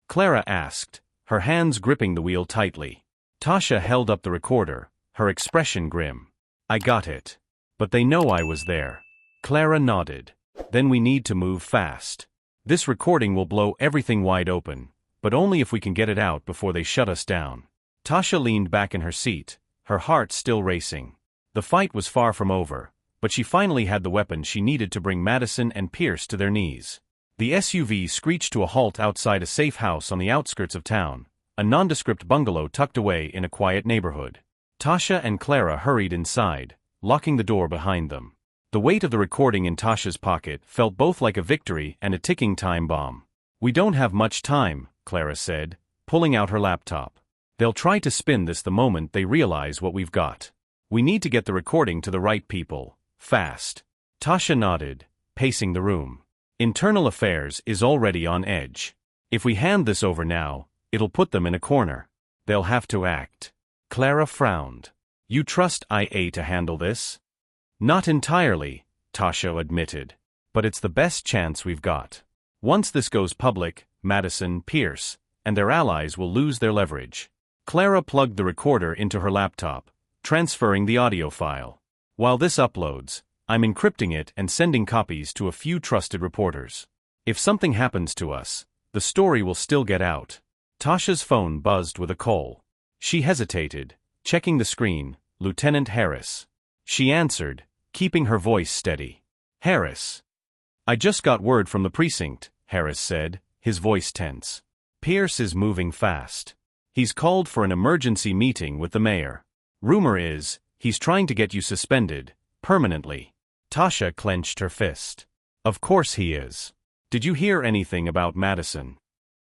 Clara asked, her hands gripping the wheel tightly. Tasha held up the recorder, her expression grim. "I got it. But they know I was there." Clara nodded. "Then we need to move fast. This recording will blow everything wide open, but only if we can get it out before they shut us down." Tasha leaned back in her seat, her heart still racing. The fight was far from over, but she finally had the weapon she needed to bring Madison and Pierce to their knees. The SUV screeched to a halt outside a safe house on the outskirts of town, a nondescript bungalow tucked away in a quiet neighborhood. Tasha and Clara hurried inside, locking the door behind them. The weight of the recording in Tasha's pocket felt both like a victory and a ticking time bomb. "We don't have much time," Clara said, pulling out her laptop. "They'll try to spin this the moment they realize what we've got. We need to get the recording to the right people, fast." Tasha nodded, pacing the room. Internal Affairs is already on edge. If we hand this over now, it'll put them in a corner. They'll have to act. Clara frowned. "You trust IA to handle this?" "Not entirely," Tasha admitted. "But it's the best chance we've got. Once this goes public, Madison, Pierce, and their allies will lose their leverage." Clara plugged the recorder into her laptop, transferring the audio file. "While this uploads, I'm encrypting it and sending copies to a few trusted reporters. If something happens to us, the story will still get out." Tasha's phone buzzed with a call. She hesitated, checking the screen. "Lieutenant Harris." She answered, keeping her voice steady. "Harris." "I just got word from the precinct," Harris said, his voice tense. "Pierce is moving fast. He's called for an emergency meeting with the mayor. Rumor is, he's trying to get you suspended, permanently." Tasha clenched her fist. "Of course he is. Did you hear anything about Madison?"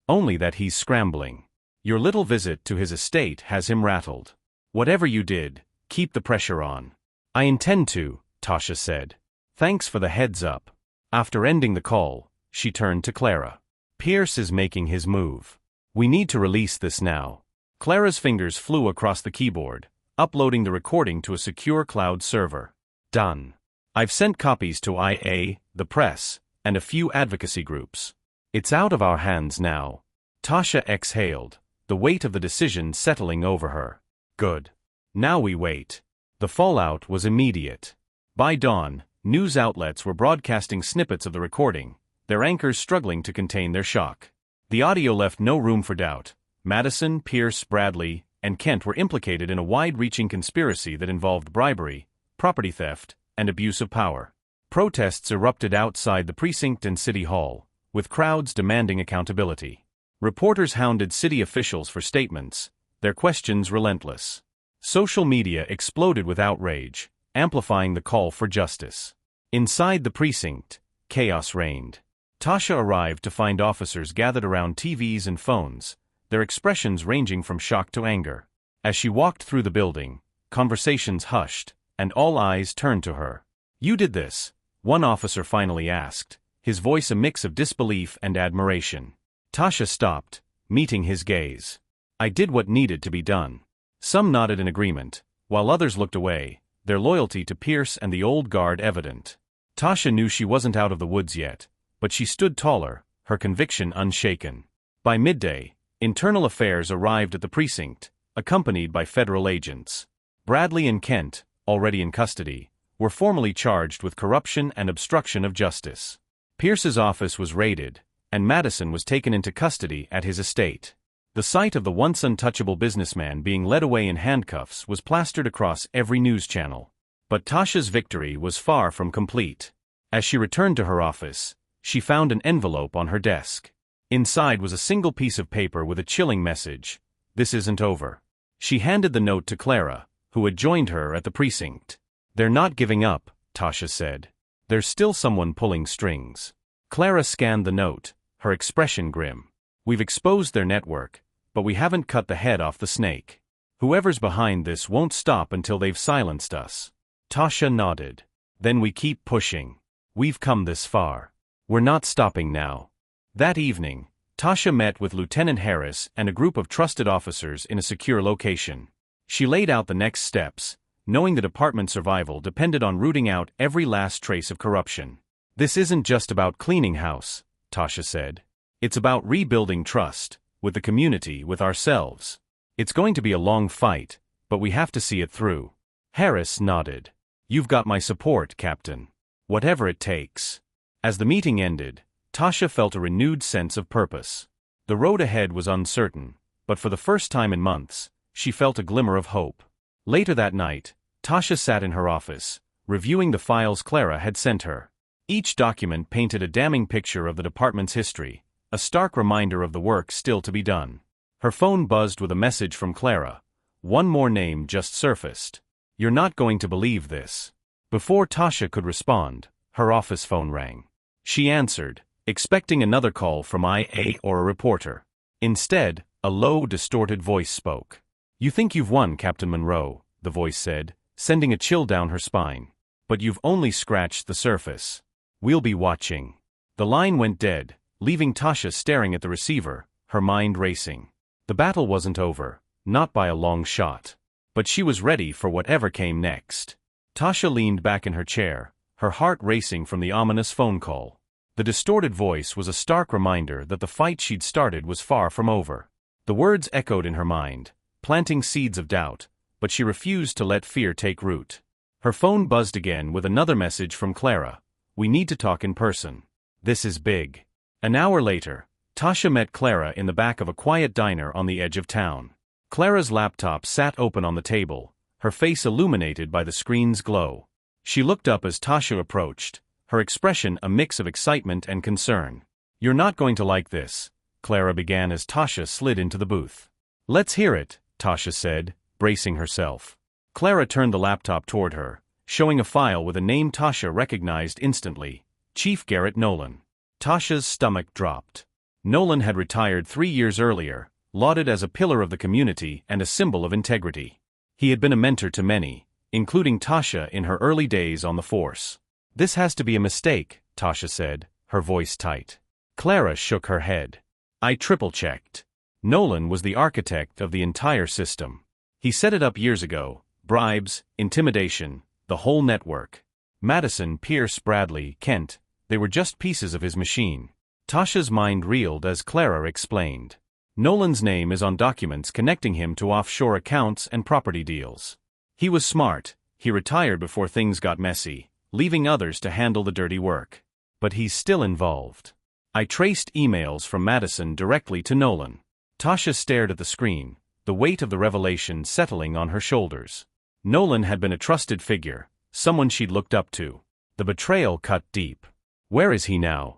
"Only that he's scrambling. Your little visit to his estate has him rattled. Whatever you did, keep the pressure on." "I intend to," Tasha said. "Thanks for the heads up." After ending the call, she turned to Clara. "Pierce is making his move. We need to release this now." Clara's fingers flew across the keyboard, uploading the recording to a secure cloud server. "Done. I've sent copies to IA, the press, and a few advocacy groups. It's out of our hands now." Tasha exhaled, the weight of the decision settling over her. "Good. Now we wait." The fallout was immediate. By dawn, news outlets were broadcasting snippets of the recording, their anchors struggling to contain their shock. The audio left no room for doubt. Madison, Pierce, Bradley, and Kent were implicated in a wide-reaching conspiracy that involved bribery, property theft, and abuse of power. Protests erupted outside the precinct and city hall, with crowds demanding accountability. Reporters hounded city officials for statements, their questions relentless. Social media exploded with outrage, amplifying the call for justice. Inside the precinct, chaos reigned. Tasha arrived to find officers gathered around TVs and phones, their expressions ranging from shock to anger. As she walked through the building, conversations hushed, and all eyes turned to her. "You did this?" one officer finally asked, his voice a mix of disbelief and admiration. Tasha stopped, meeting his gaze. "I did what needed to be done." Some nodded in agreement, while others looked away, their loyalty to Pierce and the old guard evident. Tasha knew she wasn't out of the woods yet, but she stood taller, her conviction unshaken. By midday, Internal Affairs arrived at the precinct, accompanied by federal agents. Bradley and Kent, already in custody, were formally charged with corruption and obstruction of justice. Pierce's office was raided, and Madison was taken into custody at his estate. The sight of the once untouchable businessman being led away in handcuffs was plastered across every news channel. But Tasha's victory was far from complete. As she returned to her office, she found an envelope on her desk. Inside was a single piece of paper with a chilling message: "This isn't over." She handed the note to Clara, who had joined her at the precinct. "They're not giving up," Tasha said. "There's still someone pulling strings." Clara scanned the note, her expression grim. "We've exposed their network, but we haven't cut the head off the snake. Whoever's behind this won't stop until they've silenced us." Tasha nodded. "Then we keep pushing. We've come this far. We're not stopping now." That evening, Tasha met with Lieutenant Harris and a group of trusted officers in a secure location. She laid out the next steps, knowing the department's survival depended on rooting out every last trace of corruption. "This isn't just about cleaning house," Tasha said. "It's about rebuilding trust, with the community, with ourselves. It's going to be a long fight, but we have to see it through." Harris nodded. "You've got my support, Captain. Whatever it takes." As the meeting ended, Tasha felt a renewed sense of purpose. The road ahead was uncertain, but for the first time in months, she felt a glimmer of hope. Later that night, Tasha sat in her office, reviewing the files Clara had sent her. Each document painted a damning picture of the department's history, a stark reminder of the work still to be done. Her phone buzzed with a message from Clara. One more name just surfaced. "You're not going to believe this." Before Tasha could respond, her office phone rang. She answered, expecting another call from IA or a reporter. Instead, a low, distorted voice spoke. "You think you've won, Captain Monroe," the voice said, sending a chill down her spine. "But you've only scratched the surface. We'll be watching." The line went dead, leaving Tasha staring at the receiver, her mind racing. The battle wasn't over, not by a long shot. But she was ready for whatever came next. Tasha leaned back in her chair, her heart racing from the ominous phone call. The distorted voice was a stark reminder that the fight she'd started was far from over. The words echoed in her mind, planting seeds of doubt, but she refused to let fear take root. Her phone buzzed again with another message from Clara. "We need to talk in person. This is big." An hour later, Tasha met Clara in the back of a quiet diner on the edge of town. Clara's laptop sat open on the table, her face illuminated by the screen's glow. She looked up as Tasha approached, her expression a mix of excitement and concern. "You're not going to like this," Clara began as Tasha slid into the booth. "Let's hear it," Tasha said, bracing herself. Clara turned the laptop toward her, showing a file with a name Tasha recognized instantly: Chief Garrett Nolan. Tasha's stomach dropped. Nolan had retired 3 years earlier, lauded as a pillar of the community and a symbol of integrity. He had been a mentor to many, including Tasha in her early days on the force. "This has to be a mistake," Tasha said, her voice tight. Clara shook her head. "I triple-checked. Nolan was the architect of the entire system. He set it up years ago: bribes, intimidation, the whole network. Madison, Pierce, Bradley, Kent, they were just pieces of his machine." Tasha's mind reeled as Clara explained. "Nolan's name is on documents connecting him to offshore accounts and property deals. He was smart. He retired before things got messy, leaving others to handle the dirty work. But he's still involved. I traced emails from Madison directly to Nolan." Tasha stared at the screen, the weight of the revelation settling on her shoulders. Nolan had been a trusted figure, someone she'd looked up to. The betrayal cut deep. "Where is he now?"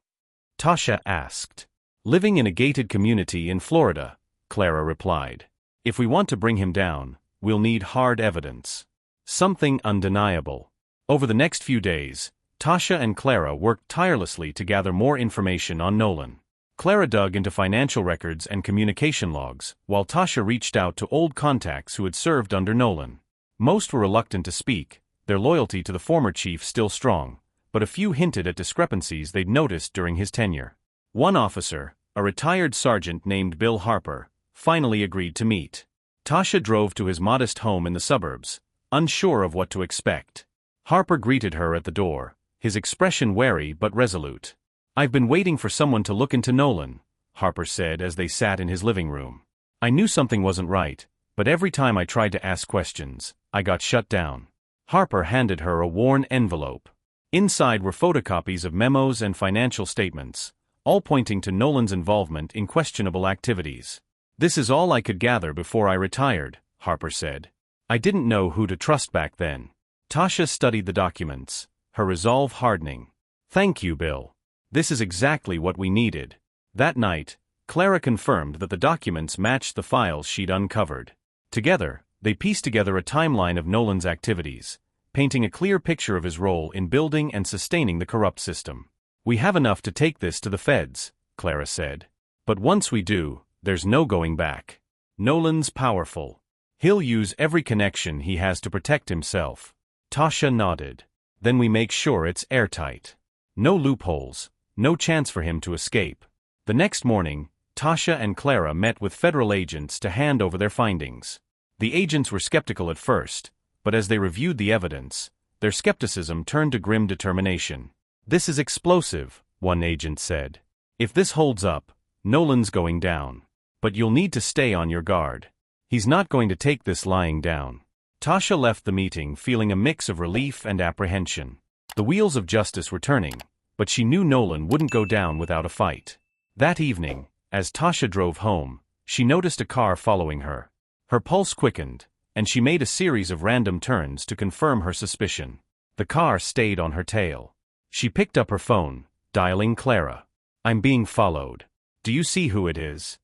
Tasha asked. "Living in a gated community in Florida," Clara replied. "If we want to bring him down, we'll need hard evidence. Something undeniable." Over the next few days, Tasha and Clara worked tirelessly to gather more information on Nolan. Clara dug into financial records and communication logs, while Tasha reached out to old contacts who had served under Nolan. Most were reluctant to speak, their loyalty to the former chief still strong, but a few hinted at discrepancies they'd noticed during his tenure. One officer, a retired sergeant named Bill Harper, finally agreed to meet. Tasha drove to his modest home in the suburbs, unsure of what to expect. Harper greeted her at the door, his expression wary but resolute. "I've been waiting for someone to look into Nolan," Harper said as they sat in his living room. "I knew something wasn't right, but every time I tried to ask questions, I got shut down." Harper handed her a worn envelope. Inside were photocopies of memos and financial statements, all pointing to Nolan's involvement in questionable activities. "This is all I could gather before I retired," Harper said. "I didn't know who to trust back then." Tasha studied the documents, her resolve hardening. "Thank you, Bill. This is exactly what we needed." That night, Clara confirmed that the documents matched the files she'd uncovered. Together, they pieced together a timeline of Nolan's activities, painting a clear picture of his role in building and sustaining the corrupt system. "We have enough to take this to the feds," Clara said. "But once we do, there's no going back. Nolan's powerful. He'll use every connection he has to protect himself." Tasha nodded. "Then we make sure it's airtight. No loopholes, no chance for him to escape." The next morning, Tasha and Clara met with federal agents to hand over their findings. The agents were skeptical at first, but as they reviewed the evidence, their skepticism turned to grim determination. "This is explosive," one agent said. "If this holds up, Nolan's going down. But you'll need to stay on your guard. He's not going to take this lying down." Tasha left the meeting feeling a mix of relief and apprehension. The wheels of justice were turning, but she knew Nolan wouldn't go down without a fight. That evening, as Tasha drove home, she noticed a car following her. Her pulse quickened, and she made a series of random turns to confirm her suspicion. The car stayed on her tail. She picked up her phone, dialing Clara. "I'm being followed. Do you see who it is?"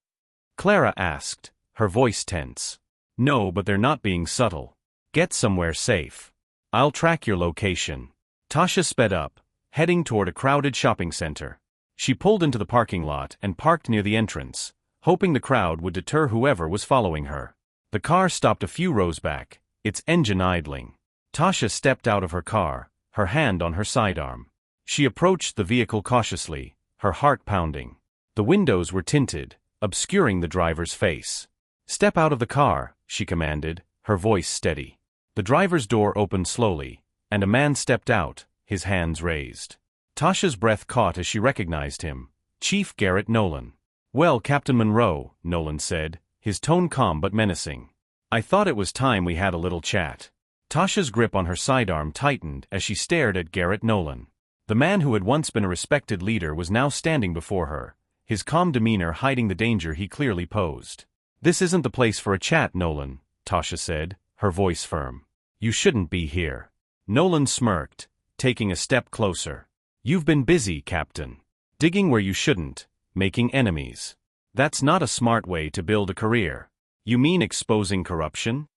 Clara asked, her voice tense. "No, but they're not being subtle. Get somewhere safe. I'll track your location." Tasha sped up, heading toward a crowded shopping center. She pulled into the parking lot and parked near the entrance, hoping the crowd would deter whoever was following her. The car stopped a few rows back, its engine idling. Tasha stepped out of her car, her hand on her sidearm. She approached the vehicle cautiously, her heart pounding. The windows were tinted, obscuring the driver's face. "Step out of the car," she commanded, her voice steady. The driver's door opened slowly, and a man stepped out, his hands raised. Tasha's breath caught as she recognized him, Chief Garrett Nolan. "Well, Captain Monroe," Nolan said, his tone calm but menacing. "I thought it was time we had a little chat." Tasha's grip on her sidearm tightened as she stared at Garrett Nolan. The man who had once been a respected leader was now standing before her, his calm demeanor hiding the danger he clearly posed. "This isn't the place for a chat, Nolan," Tasha said, her voice firm. "You shouldn't be here." Nolan smirked, taking a step closer. "You've been busy, Captain. Digging where you shouldn't, making enemies. That's not a smart way to build a career." "You mean exposing corruption?"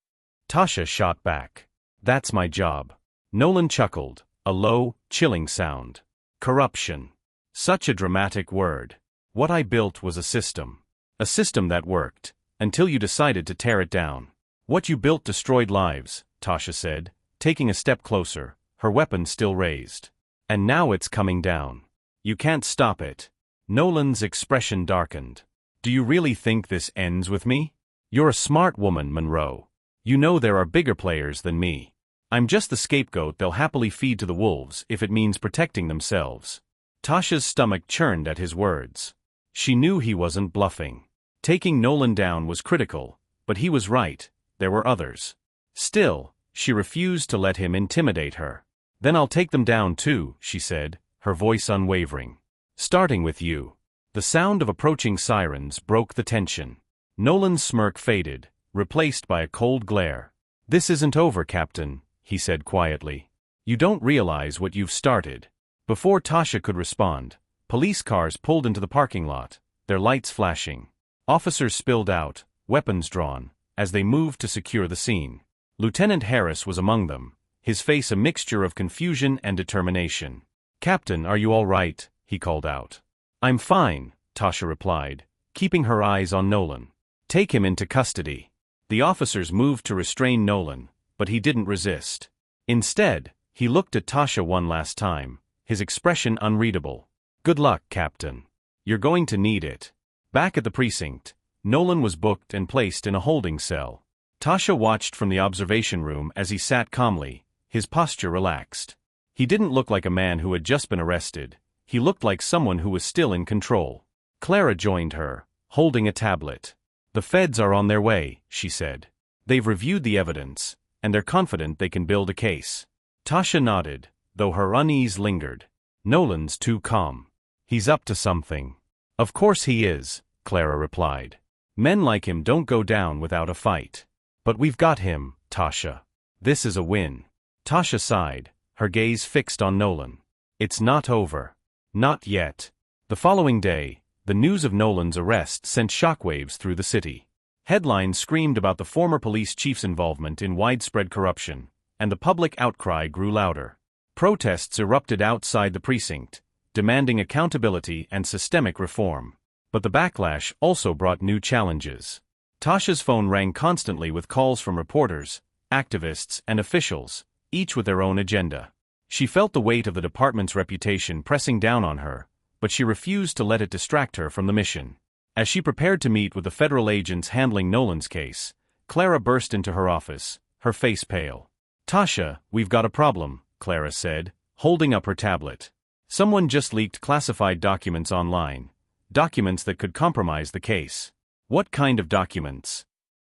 Tasha shot back. "That's my job." Nolan chuckled, a low, chilling sound. "Corruption. Such a dramatic word. What I built was a system. A system that worked, until you decided to tear it down. What you built destroyed lives," Tasha said, taking a step closer, her weapon still raised. "And now it's coming down. You can't stop it." Nolan's expression darkened. "Do you really think this ends with me? You're a smart woman, Monroe. You know there are bigger players than me. I'm just the scapegoat they'll happily feed to the wolves if it means protecting themselves." Tasha's stomach churned at his words. She knew he wasn't bluffing. Taking Nolan down was critical, but he was right, there were others. Still, she refused to let him intimidate her. "Then I'll take them down too," she said, her voice unwavering. "Starting with you." The sound of approaching sirens broke the tension. Nolan's smirk faded, replaced by a cold glare. "This isn't over, Captain," he said quietly. "You don't realize what you've started." Before Tasha could respond, police cars pulled into the parking lot, their lights flashing. Officers spilled out, weapons drawn, as they moved to secure the scene. Lieutenant Harris was among them, his face a mixture of confusion and determination. "Captain, are you all right?" he called out. "I'm fine," Tasha replied, keeping her eyes on Nolan. "Take him into custody." The officers moved to restrain Nolan, but he didn't resist. Instead, he looked at Tasha one last time, his expression unreadable. "Good luck, Captain. You're going to need it." Back at the precinct, Nolan was booked and placed in a holding cell. Tasha watched from the observation room as he sat calmly, his posture relaxed. He didn't look like a man who had just been arrested. He looked like someone who was still in control. Clara joined her, holding a tablet. "The feds are on their way," she said. "They've reviewed the evidence, and they're confident they can build a case." Tasha nodded, though her unease lingered. "Nolan's too calm. He's up to something." "Of course he is," Clara replied. "Men like him don't go down without a fight. But we've got him, Tasha. This is a win." Tasha sighed, her gaze fixed on Nolan. "It's not over. Not yet." The following day, the news of Nolan's arrest sent shockwaves through the city. Headlines screamed about the former police chief's involvement in widespread corruption, and the public outcry grew louder. Protests erupted outside the precinct, demanding accountability and systemic reform. But the backlash also brought new challenges. Tasha's phone rang constantly with calls from reporters, activists, and officials, each with their own agenda. She felt the weight of the department's reputation pressing down on her, but she refused to let it distract her from the mission. As she prepared to meet with the federal agents handling Nolan's case, Clara burst into her office, her face pale. "Tasha, we've got a problem," Clara said, holding up her tablet. "Someone just leaked classified documents online. Documents that could compromise the case." "What kind of documents?"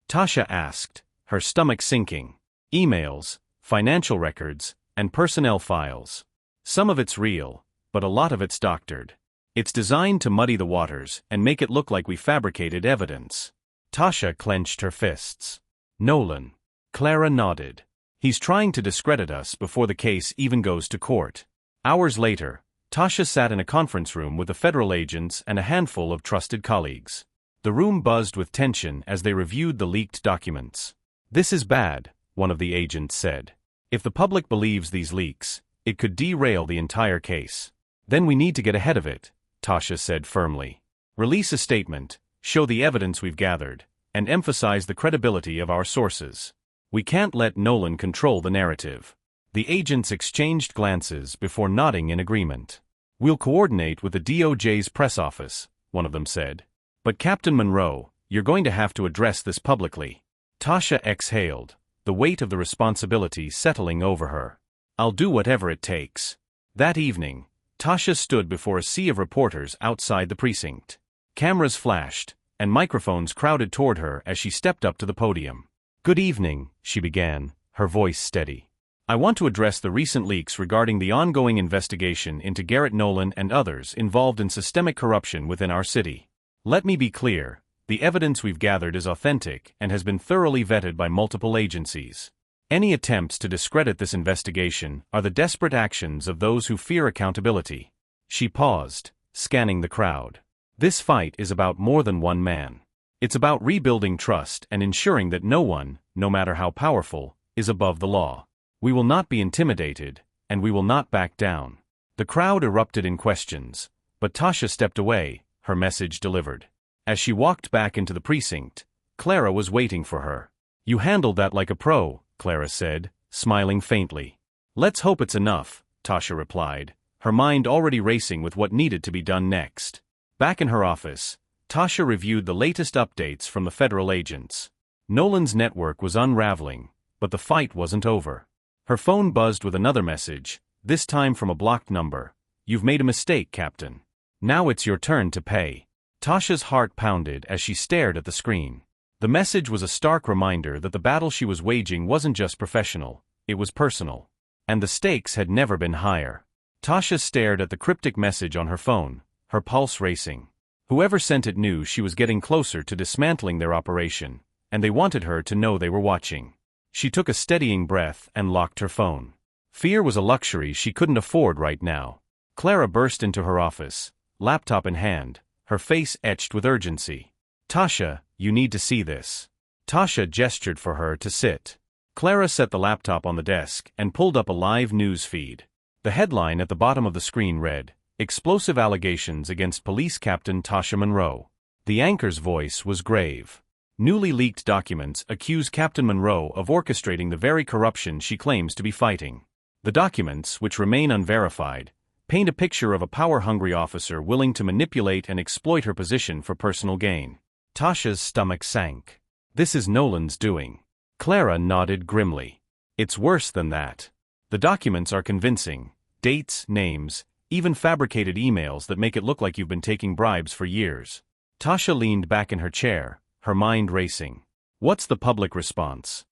Tasha asked, her stomach sinking. "Emails, financial records, and personnel files. Some of it's real, but a lot of it's doctored. It's designed to muddy the waters and make it look like we fabricated evidence." Tasha clenched her fists. "Nolan." Clara nodded. "He's trying to discredit us before the case even goes to court." Hours later, Tasha sat in a conference room with the federal agents and a handful of trusted colleagues. The room buzzed with tension as they reviewed the leaked documents. "This is bad," one of the agents said. "If the public believes these leaks, it could derail the entire case." "Then we need to get ahead of it," Tasha said firmly. "Release a statement, show the evidence we've gathered, and emphasize the credibility of our sources. We can't let Nolan control the narrative." The agents exchanged glances before nodding in agreement. "We'll coordinate with the DOJ's press office," one of them said. "But Captain Monroe, you're going to have to address this publicly." Tasha exhaled, the weight of the responsibility settling over her. "I'll do whatever it takes." That evening, Tasha stood before a sea of reporters outside the precinct. Cameras flashed, and microphones crowded toward her as she stepped up to the podium. "Good evening," she began, her voice steady. "I want to address the recent leaks regarding the ongoing investigation into Garrett Nolan and others involved in systemic corruption within our city. Let me be clear, the evidence we've gathered is authentic and has been thoroughly vetted by multiple agencies. Any attempts to discredit this investigation are the desperate actions of those who fear accountability." She paused, scanning the crowd. "This fight is about more than one man. It's about rebuilding trust and ensuring that no one, no matter how powerful, is above the law. We will not be intimidated, and we will not back down." The crowd erupted in questions, but Tasha stepped away, her message delivered. As she walked back into the precinct, Clara was waiting for her. "You handled that like a pro," Clara said, smiling faintly. "Let's hope it's enough," Tasha replied, her mind already racing with what needed to be done next. Back in her office, Tasha reviewed the latest updates from the federal agents. Nolan's network was unraveling, but the fight wasn't over. Her phone buzzed with another message, this time from a blocked number. "You've made a mistake, Captain. Now it's your turn to pay." Tasha's heart pounded as she stared at the screen. The message was a stark reminder that the battle she was waging wasn't just professional, it was personal. And the stakes had never been higher. Tasha stared at the cryptic message on her phone, her pulse racing. Whoever sent it knew she was getting closer to dismantling their operation, and they wanted her to know they were watching. She took a steadying breath and locked her phone. Fear was a luxury she couldn't afford right now. Clara burst into her office, laptop in hand, her face etched with urgency. "Tasha, you need to see this." Tasha gestured for her to sit. Clara set the laptop on the desk and pulled up a live news feed. The headline at the bottom of the screen read, "Explosive allegations against Police Captain Tasha Monroe." The anchor's voice was grave. Newly leaked documents accuse Captain Monroe of orchestrating the very corruption she claims to be fighting. The documents, which remain unverified, paint a picture of a power-hungry officer willing to manipulate and exploit her position for personal gain. Tasha's stomach sank. "This is Nolan's doing." Clara nodded grimly. "It's worse than that. The documents are convincing. Dates, names, even fabricated emails that make it look like you've been taking bribes for years." Tasha leaned back in her chair, her mind racing. "What's the public response?"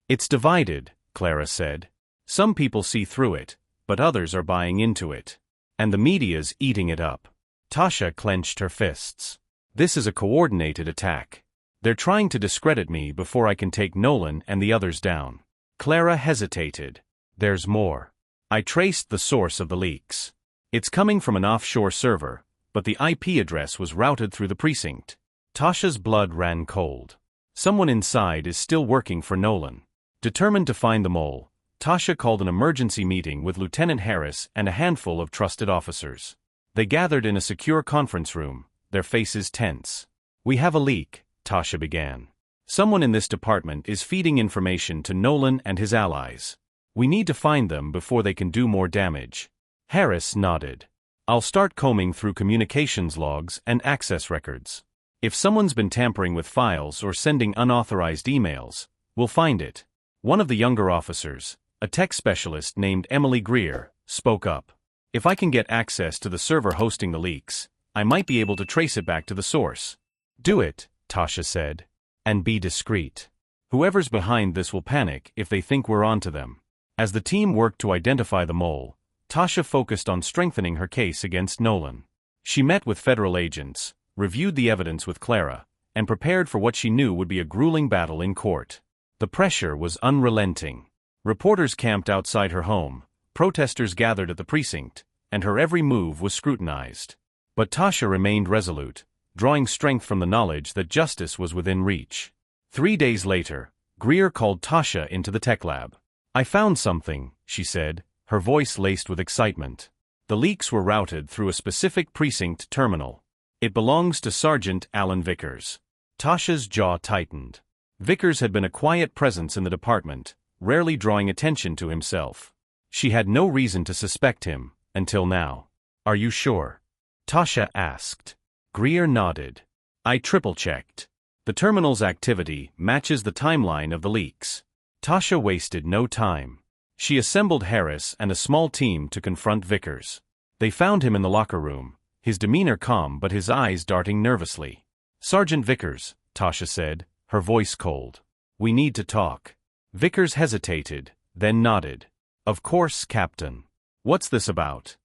"It's divided," Clara said. "Some people see through it, but others are buying into it. And the media's eating it up." Tasha clenched her fists. "This is a coordinated attack. They're trying to discredit me before I can take Nolan and the others down." Clara hesitated. "There's more. I traced the source of the leaks. It's coming from an offshore server, but the IP address was routed through the precinct." Tasha's blood ran cold. Someone inside is still working for Nolan. Determined to find the mole, Tasha called an emergency meeting with Lieutenant Harris and a handful of trusted officers. They gathered in a secure conference room, their faces tense. "We have a leak," Tasha began. "Someone in this department is feeding information to Nolan and his allies. We need to find them before they can do more damage." Harris nodded. "I'll start combing through communications logs and access records. If someone's been tampering with files or sending unauthorized emails, we'll find it. One of the younger officers, a tech specialist named Emily Greer, spoke up. If I can get access to the server hosting the leaks, I might be able to trace it back to the source. Do it, Tasha said. And be discreet. Whoever's behind this will panic if they think we're onto them. As the team worked to identify the mole, Tasha focused on strengthening her case against Nolan. She met with federal agents, reviewed the evidence with Clara, and prepared for what she knew would be a grueling battle in court. The pressure was unrelenting. Reporters camped outside her home, protesters gathered at the precinct, and her every move was scrutinized. But Tasha remained resolute, drawing strength from the knowledge that justice was within reach. 3 days later, Greer called Tasha into the tech lab. I found something, she said, her voice laced with excitement. The leaks were routed through a specific precinct terminal. It belongs to Sergeant Alan Vickers. Tasha's jaw tightened. Vickers had been a quiet presence in the department, rarely drawing attention to himself. She had no reason to suspect him, until now. Are you sure? Tasha asked. Greer nodded. I triple-checked. The terminal's activity matches the timeline of the leaks. Tasha wasted no time. She assembled Harris and a small team to confront Vickers. They found him in the locker room, his demeanor calm but his eyes darting nervously. Sergeant Vickers, Tasha said, her voice cold. We need to talk. Vickers hesitated, then nodded. Of course, Captain. What's this about?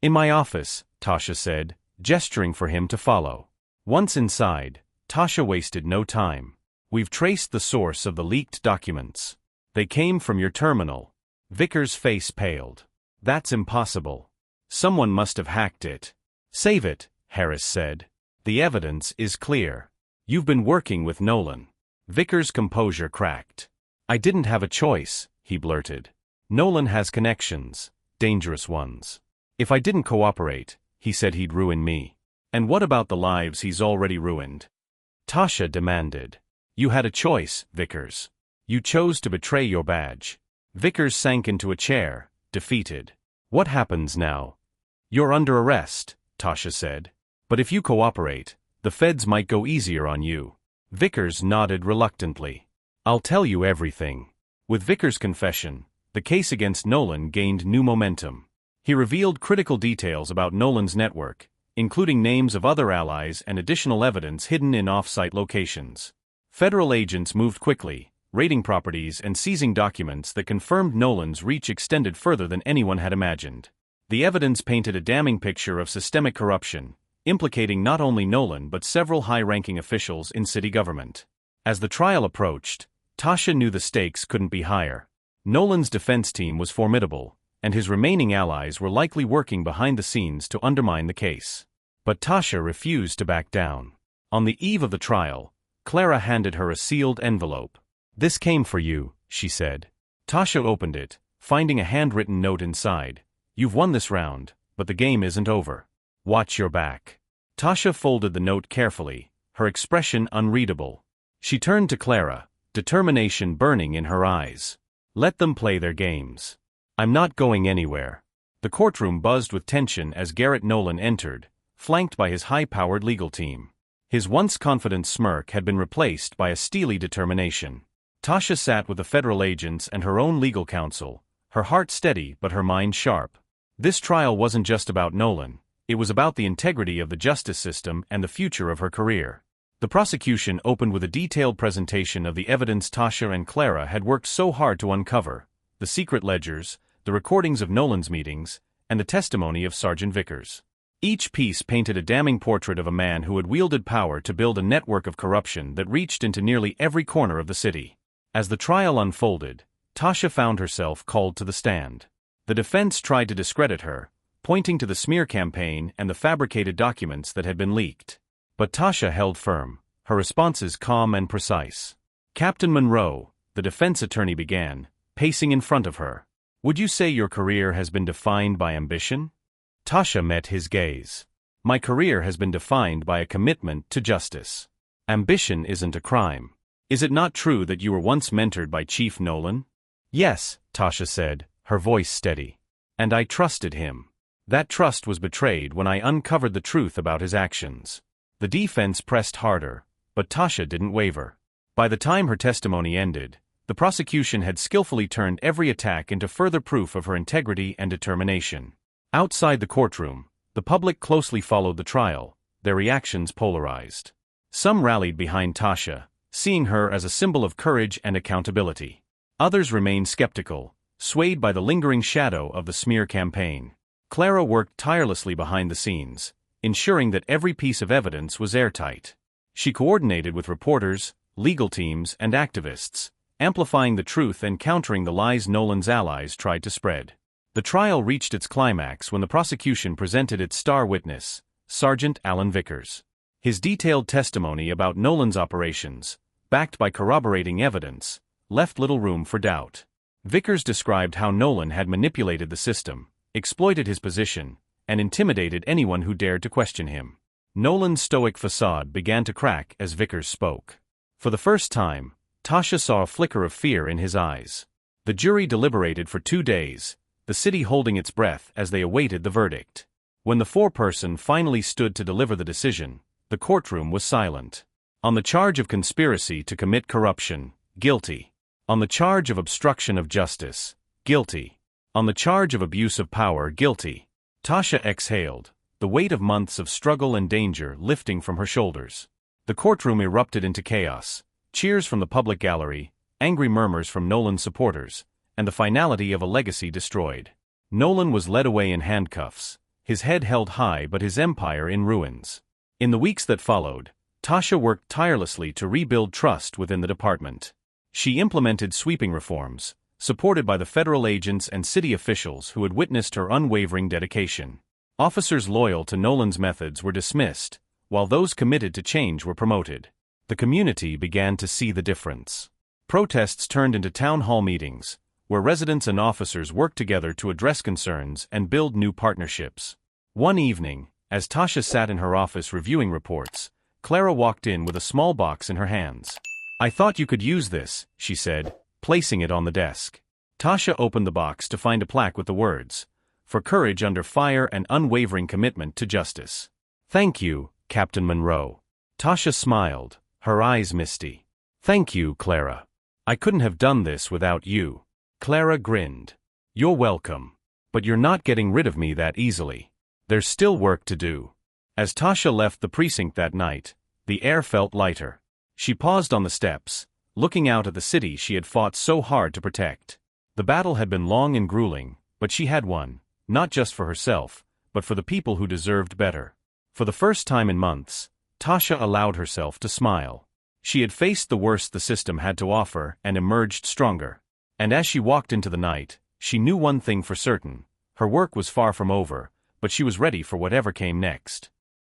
In my office, Tasha said, gesturing for him to follow. Once inside, Tasha wasted no time. We've traced the source of the leaked documents. They came from your terminal. Vickers' face paled. That's impossible. Someone must have hacked it. Save it, Harris said. The evidence is clear. You've been working with Nolan. Vickers' composure cracked. I didn't have a choice, he blurted. Nolan has connections, dangerous ones. If I didn't cooperate, he said he'd ruin me. And what about the lives he's already ruined? Tasha demanded. You had a choice, Vickers. You chose to betray your badge. Vickers sank into a chair, defeated. What happens now? You're under arrest, Tasha said. But if you cooperate, the feds might go easier on you. Vickers nodded reluctantly. I'll tell you everything. With Vickers' confession, the case against Nolan gained new momentum. He revealed critical details about Nolan's network, including names of other allies and additional evidence hidden in off-site locations. Federal agents moved quickly, raiding properties and seizing documents that confirmed Nolan's reach extended further than anyone had imagined. The evidence painted a damning picture of systemic corruption, implicating not only Nolan but several high-ranking officials in city government. As the trial approached, Tasha knew the stakes couldn't be higher. Nolan's defense team was formidable, and his remaining allies were likely working behind the scenes to undermine the case. But Tasha refused to back down. On the eve of the trial, Clara handed her a sealed envelope. This came for you, she said. Tasha opened it, finding a handwritten note inside. You've won this round, but the game isn't over. Watch your back. Tasha folded the note carefully, her expression unreadable. She turned to Clara, determination burning in her eyes. Let them play their games. I'm not going anywhere. The courtroom buzzed with tension as Garrett Nolan entered, flanked by his high-powered legal team. His once confident smirk had been replaced by a steely determination. Tasha sat with the federal agents and her own legal counsel, her heart steady but her mind sharp. This trial wasn't just about Nolan, it was about the integrity of the justice system and the future of her career. The prosecution opened with a detailed presentation of the evidence Tasha and Clara had worked so hard to uncover: the secret ledgers, the recordings of Nolan's meetings, and the testimony of Sergeant Vickers. Each piece painted a damning portrait of a man who had wielded power to build a network of corruption that reached into nearly every corner of the city. As the trial unfolded, Tasha found herself called to the stand. The defense tried to discredit her, pointing to the smear campaign and the fabricated documents that had been leaked. But Tasha held firm, her responses calm and precise. Captain Monroe, the defense attorney began, pacing in front of her. Would you say your career has been defined by ambition? Tasha met his gaze. My career has been defined by a commitment to justice. Ambition isn't a crime. Is it not true that you were once mentored by Chief Nolan? Yes, Tasha said, her voice steady. And I trusted him. That trust was betrayed when I uncovered the truth about his actions. The defense pressed harder, but Tasha didn't waver. By the time her testimony ended, the prosecution had skillfully turned every attack into further proof of her integrity and determination. Outside the courtroom, the public closely followed the trial, their reactions polarized. Some rallied behind Tasha, seeing her as a symbol of courage and accountability. Others remained skeptical, swayed by the lingering shadow of the smear campaign. Clara worked tirelessly behind the scenes, ensuring that every piece of evidence was airtight. She coordinated with reporters, legal teams, and activists, amplifying the truth and countering the lies Nolan's allies tried to spread. The trial reached its climax when the prosecution presented its star witness, Sergeant Alan Vickers. His detailed testimony about Nolan's operations, backed by corroborating evidence, left little room for doubt. Vickers described how Nolan had manipulated the system, exploited his position, and intimidated anyone who dared to question him. Nolan's stoic facade began to crack as Vickers spoke. For the first time, Tasha saw a flicker of fear in his eyes. The jury deliberated for 2 days, the city holding its breath as they awaited the verdict. When the foreperson finally stood to deliver the decision, the courtroom was silent. On the charge of conspiracy to commit corruption, guilty. On the charge of obstruction of justice, guilty. On the charge of abuse of power, guilty. Tasha exhaled, the weight of months of struggle and danger lifting from her shoulders. The courtroom erupted into chaos, cheers from the public gallery, angry murmurs from Nolan's supporters, and the finality of a legacy destroyed. Nolan was led away in handcuffs, his head held high but his empire in ruins. In the weeks that followed, Tasha worked tirelessly to rebuild trust within the department. She implemented sweeping reforms, supported by the federal agents and city officials who had witnessed her unwavering dedication. Officers loyal to Nolan's methods were dismissed, while those committed to change were promoted. The community began to see the difference. Protests turned into town hall meetings, where residents and officers worked together to address concerns and build new partnerships. One evening, as Tasha sat in her office reviewing reports, Clara walked in with a small box in her hands. "I thought you could use this," she said, placing it on the desk. Tasha opened the box to find a plaque with the words, "For courage under fire and unwavering commitment to justice." "Thank you, Captain Monroe." Tasha smiled, her eyes misty. "Thank you, Clara. I couldn't have done this without you." Clara grinned. "You're welcome. But you're not getting rid of me that easily. There's still work to do." As Tasha left the precinct that night, the air felt lighter. She paused on the steps, looking out at the city she had fought so hard to protect. The battle had been long and grueling, but she had won, not just for herself, but for the people who deserved better. For the first time in months, Tasha allowed herself to smile. She had faced the worst the system had to offer and emerged stronger. And as she walked into the night, she knew one thing for certain: her work was far from over, but she was ready for whatever came next.